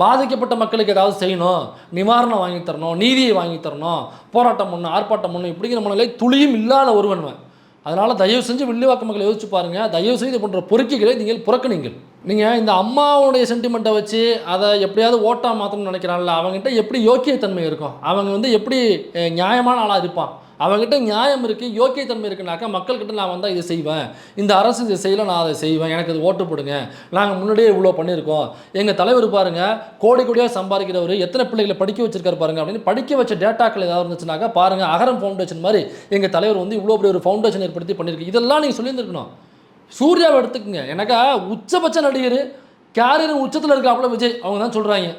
பாதிக்கப்பட்ட மக்களுக்கு ஏதாவது செய்யணும், நிவாரணம் வாங்கி தரணும், நீதியை வாங்கி தரணும், போராட்டம் பண்ணணும், ஆர்ப்பாட்டம் பண்ணணும் இப்படிங்கிற மனநிலை துளியும் இல்லாத ஒருவன்வன். அதனால் தயவு செஞ்சு வில்லிவாக்க மக்களை யோசிச்சு பாருங்கள். தயவு செய்து போன்ற பொறுக்கிகளை நீங்கள் புறக்கணிங்கள். நீங்கள் இந்த அம்மாவுடைய சென்டிமெண்ட்டை வச்சு அதை எப்படியாவது ஓட்டாக மாற்றணும்னு நினைக்கிறான்ல, அவங்ககிட்ட எப்படி யோக்கியத்தன்மை இருக்கும், அவங்க வந்து எப்படி நியாயமான ஆளாக இருப்பான், அவங்ககிட்ட நியாயம் இருக்குது, யோக்கியத்தன்மை இருக்குனாக்கா மக்கள்கிட்ட நான் வந்தால் இதை செய்வேன், இந்த அரசு இதை செய்யலை நான் அதை செய்வேன், எனக்கு இது ஓட்டு போடுங்க, நாங்கள் முன்னாடியே இவ்வளோ பண்ணியிருக்கோம், எங்கள் தலைவர் பாருங்கள் கோடி கோடியாக சம்பாதிக்கிறவர் எத்தனை பிள்ளைகளை படிக்க வச்சிருக்காரு பாருங்கள் அப்படின்னு படிக்க வச்ச டேட்டாக்கள் ஏதாவது இருந்துச்சுனாக்கா பாருங்கள், அகரம் ஃபவுண்டேஷன் மாதிரி எங்கள் தலைவர் வந்து இவ்வளோ பெரிய ஒரு ஃபவுண்டேஷன் ஏற்படுத்தி பண்ணியிருக்கு, இதெல்லாம் நீங்கள் சொல்லியிருந்துருக்கணும். சூர்யாவை எடுத்துக்குங்க, எனக்கா உச்சபட்ச நடிகர், கேரியர் உச்சத்தில் இருக்காப்புல விஜய், அவங்க தான் சொல்கிறாங்க.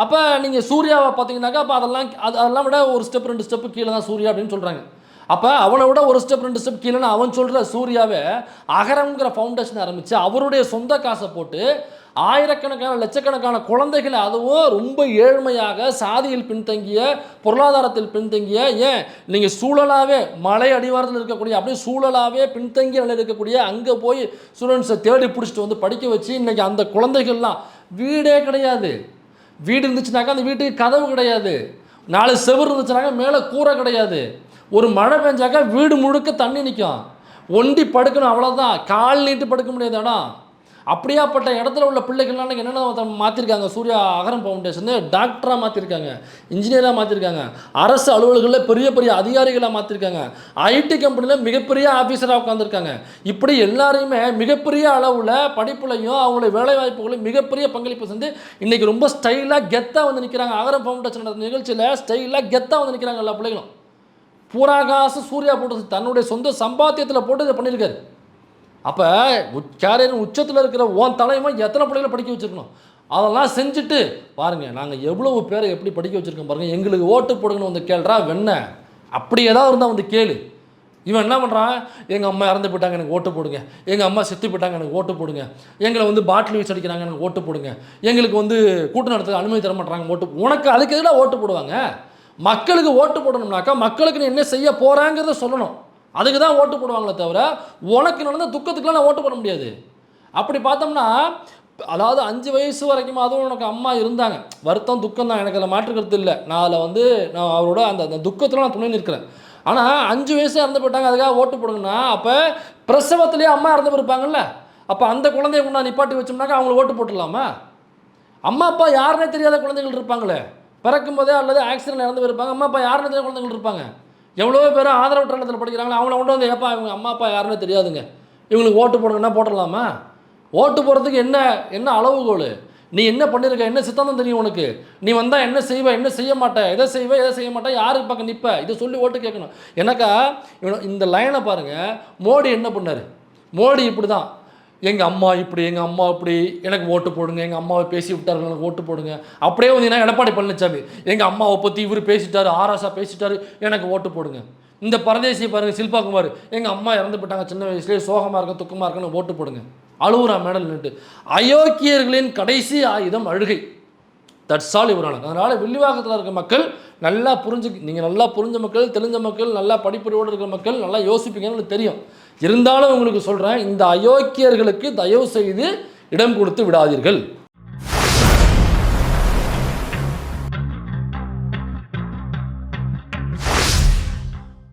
அப்போ நீங்கள் சூர்யாவை பார்த்தீங்கன்னாக்கா அப்போ அதெல்லாம் விட ஒரு ஸ்டெப் 2 ஸ்டெப்பு கீழே தான் சூர்யா அப்படின்னு சொல்கிறாங்க. அப்போ அவனை விட ஒரு ஸ்டெப் 2 ஸ்டெப் கீழேன்னு அவன் சொல்கிற சூர்யாவை அகரம்ங்கிற ஃபவுண்டேஷன் ஆரம்பித்து அவருடைய சொந்த காசை போட்டு ஆயிரக்கணக்கான லட்சக்கணக்கான குழந்தைகள், அதுவும் ரொம்ப ஏழ்மையாக சாதியில் பின்தங்கிய பொருளாதாரத்தில் பின்தங்கிய, ஏன் நீங்கள் சூழலாகவே மலை அடிவாரத்தில் இருக்கக்கூடிய அப்படியே சூழலாகவே பின்தங்கிய நிலையில் இருக்கக்கூடிய அங்கே போய் ஸ்டூடெண்ட்ஸை தேடி பிடிச்சிட்டு வந்து படிக்க வச்சு இன்றைக்கி அந்த குழந்தைகள்லாம் வீடே கிடையாது, வீடு இருந்துச்சுனாக்கா அந்த வீட்டுக்கு கதவு கிடையாது, 4 செவர் இருந்துச்சுனாக்கா மேலே கூரை கிடையாது, ஒரு மழை பெஞ்சாக்கா வீடு முழுக்க தண்ணி நிற்கும், ஒண்டி படுக்கணும் அவ்வளோதான், கால் நீட்டு படுக்க முடியாது இடம். அப்படியாப்பட்ட இடத்துல உள்ள பிள்ளைகள்லாம் என்னென்ன மாற்றிருக்காங்க, சூர்யா அகரம் ஃபவுண்டேஷன் டாக்டராக மாற்றிருக்காங்க, இன்ஜினியராக மாற்றிருக்காங்க, அரசு அலுவலர்களில் பெரிய பெரிய அதிகாரிகளாக மாற்றிருக்காங்க, ஐடி கம்பெனியில் மிகப்பெரிய ஆஃபீஸராக உட்காந்துருக்காங்க. இப்படி எல்லாரையுமே மிகப்பெரிய அளவில் படிப்புலையும் அவங்களுடைய வேலைவாய்ப்புகளையும் மிகப்பெரிய பங்களிப்பு செஞ்சு இன்றைக்கி ரொம்ப ஸ்டைலாக கெத்தாக வந்து நிற்கிறாங்க. அகரம் ஃபவுண்டேஷன் நிகழ்ச்சியில் ஸ்டைலாக கெத்தாக வந்து நிற்கிறாங்க எல்லா பிள்ளைகளும். பூரா காசு சூர்யா போட்டு தன்னுடைய சொந்த சம்பாத்தியத்தில் போட்டு இதை பண்ணியிருக்காரு. அப்போ கேரியர் உச்சத்தில் இருக்கிற ஓன் தலைமை எத்தனை பிள்ளைகளை படிக்க வச்சுருக்கணும், அதெல்லாம் செஞ்சுட்டு பாருங்கள் நாங்கள் எவ்வளவு பேரை எப்படி படிக்க வச்சுருக்கோம் பாருங்கள், எங்களுக்கு ஓட்டு போடுங்கன்னு வந்து கேள்றா வெண்ண, அப்படி ஏதாவது இருந்தால் வந்து கேளு. இவன் என்ன பண்ணுறான், எங்கள் அம்மா இறந்து போயிட்டாங்க எனக்கு ஓட்டு போடுங்க, எங்கள் அம்மா செத்து போயிட்டாங்க எனக்கு ஓட்டு போடுங்க, எங்களை வந்து பாட்டில் வீச்சு அடிக்கிறாங்க எனக்கு ஓட்டு போடுங்க, எங்களுக்கு வந்து கூட்டம் நடத்த அனுமதி தர மாட்டாங்க ஓட்டு. உனக்கு அதுக்கு எதிராக ஓட்டு போடுவாங்க. மக்களுக்கு ஓட்டு போடணும்னாக்கா மக்களுக்கு நீ என்ன செய்ய போகிறாங்கிறத சொல்லணும், அதுக்கு தான் ஓட்டு போடுவாங்களே தவிர உனக்கு நடந்த துக்கத்துக்குலாம் நான் ஓட்டு போட முடியாது. அப்படி பார்த்தோம்னா அதாவது 5 வயசு வரைக்கும் அதுவும் எனக்கு அம்மா இருந்தாங்க. வருத்தம் துக்கம் தான், எனக்கு அதில் மாற்றுக்கிறது இல்லை. நான் அதில் வந்து நான் அவரோட அந்த துக்கத்தில் நான் துணை நிற்கிறேன். ஆனால் 5 வயசு இறந்து போயிட்டாங்க, அதுக்காக ஓட்டு போடுங்கன்னா அப்போ பிரசவத்திலேயே அம்மா இறந்து போயிருப்பாங்கல்ல, அப்போ அந்த குழந்தைய கொண்டா நிப்பாட்டி வச்சோம்னாக்கா அவங்களுக்கு ஓட்டு போட்டுடலாமா? அம்மா அப்பா யாருன்னே தெரியாத குழந்தைகள் இருப்பாங்களே, பிறக்கும் போதே அல்லது ஆக்சிடென்ட் இறந்து போயிருப்பாங்க, அம்மா அப்பா யாருன்னே தெரியாத குழந்தைகள் இருப்பாங்க. எவ்வளோ பேர் ஆதரவற்ற இடத்துல படிக்கிறாங்களோ அவங்கள கொண்டு வந்து ஏப்பா இவங்க அம்மா அப்பா யாருன்னே தெரியாதுங்க, இவங்களுக்கு ஓட்டு போடுங்கன்னா போட்டுடலாமா? ஓட்டு போடுறதுக்கு என்ன அளவுகோல்? நீ என்ன பண்ணியிருக்க, என்ன சித்தாந்தம் தெரியும் உனக்கு? நீ வந்தால் என்ன செய்வ, என்ன செய்ய மாட்டேன், எதை செய்வ எதை செய்ய மாட்டேன், யாருக்கு பக்கம் நிற்ப, இதை சொல்லி ஓட்டு கேட்கணும். எனக்கா இந்த லைனை பாருங்கள், மோடி என்ன பண்ணார்? மோடி இப்படி தான், எங்கள் அம்மா இப்படி, எங்கள் அம்மா இப்படி, எனக்கு ஓட்டு போடுங்க, எங்கள் அம்மாவை பேசி விட்டார்கள், எனக்கு ஓட்டு போடுங்க. அப்படியே வந்தீங்கன்னா எடப்பாடி பழனிசாமி, எங்கள் அம்மாவை பற்றி இவர் பேசிட்டாரு, ஆராசா பேசிட்டாரு, எனக்கு ஓட்டு போடுங்க. இந்த பரதேசியை பாருங்கள், சில்பா குமார், எங்கள் அம்மா இறந்து போயிட்டாங்க சின்ன வயசுலேயே, சோகமாக இருக்கும் துக்கமாக இருக்குன்னு ஓட்டு போடுங்க. அழுவுறா மேடல் நின்று. அயோக்கியர்களின் கடைசி ஆயுதம் அழுகை. தட்ஸ் ஆல் இவரான. அதனால் வில்லிவாக்கத்தில் இருக்க மக்கள் நல்லா நீங்கள் நல்லா புரிஞ்ச மக்கள், தெரிஞ்ச மக்கள், நல்லா படிப்பறிவோடு இருக்கிற மக்கள் நல்லா யோசிப்பீங்கன்னு எனக்கு தெரியும். இருந்தாலும் உங்களுக்கு சொல்கிறேன், இந்த அயோக்கியர்களுக்கு தயவு செய்து இடம் கொடுத்து விடாதீர்கள்.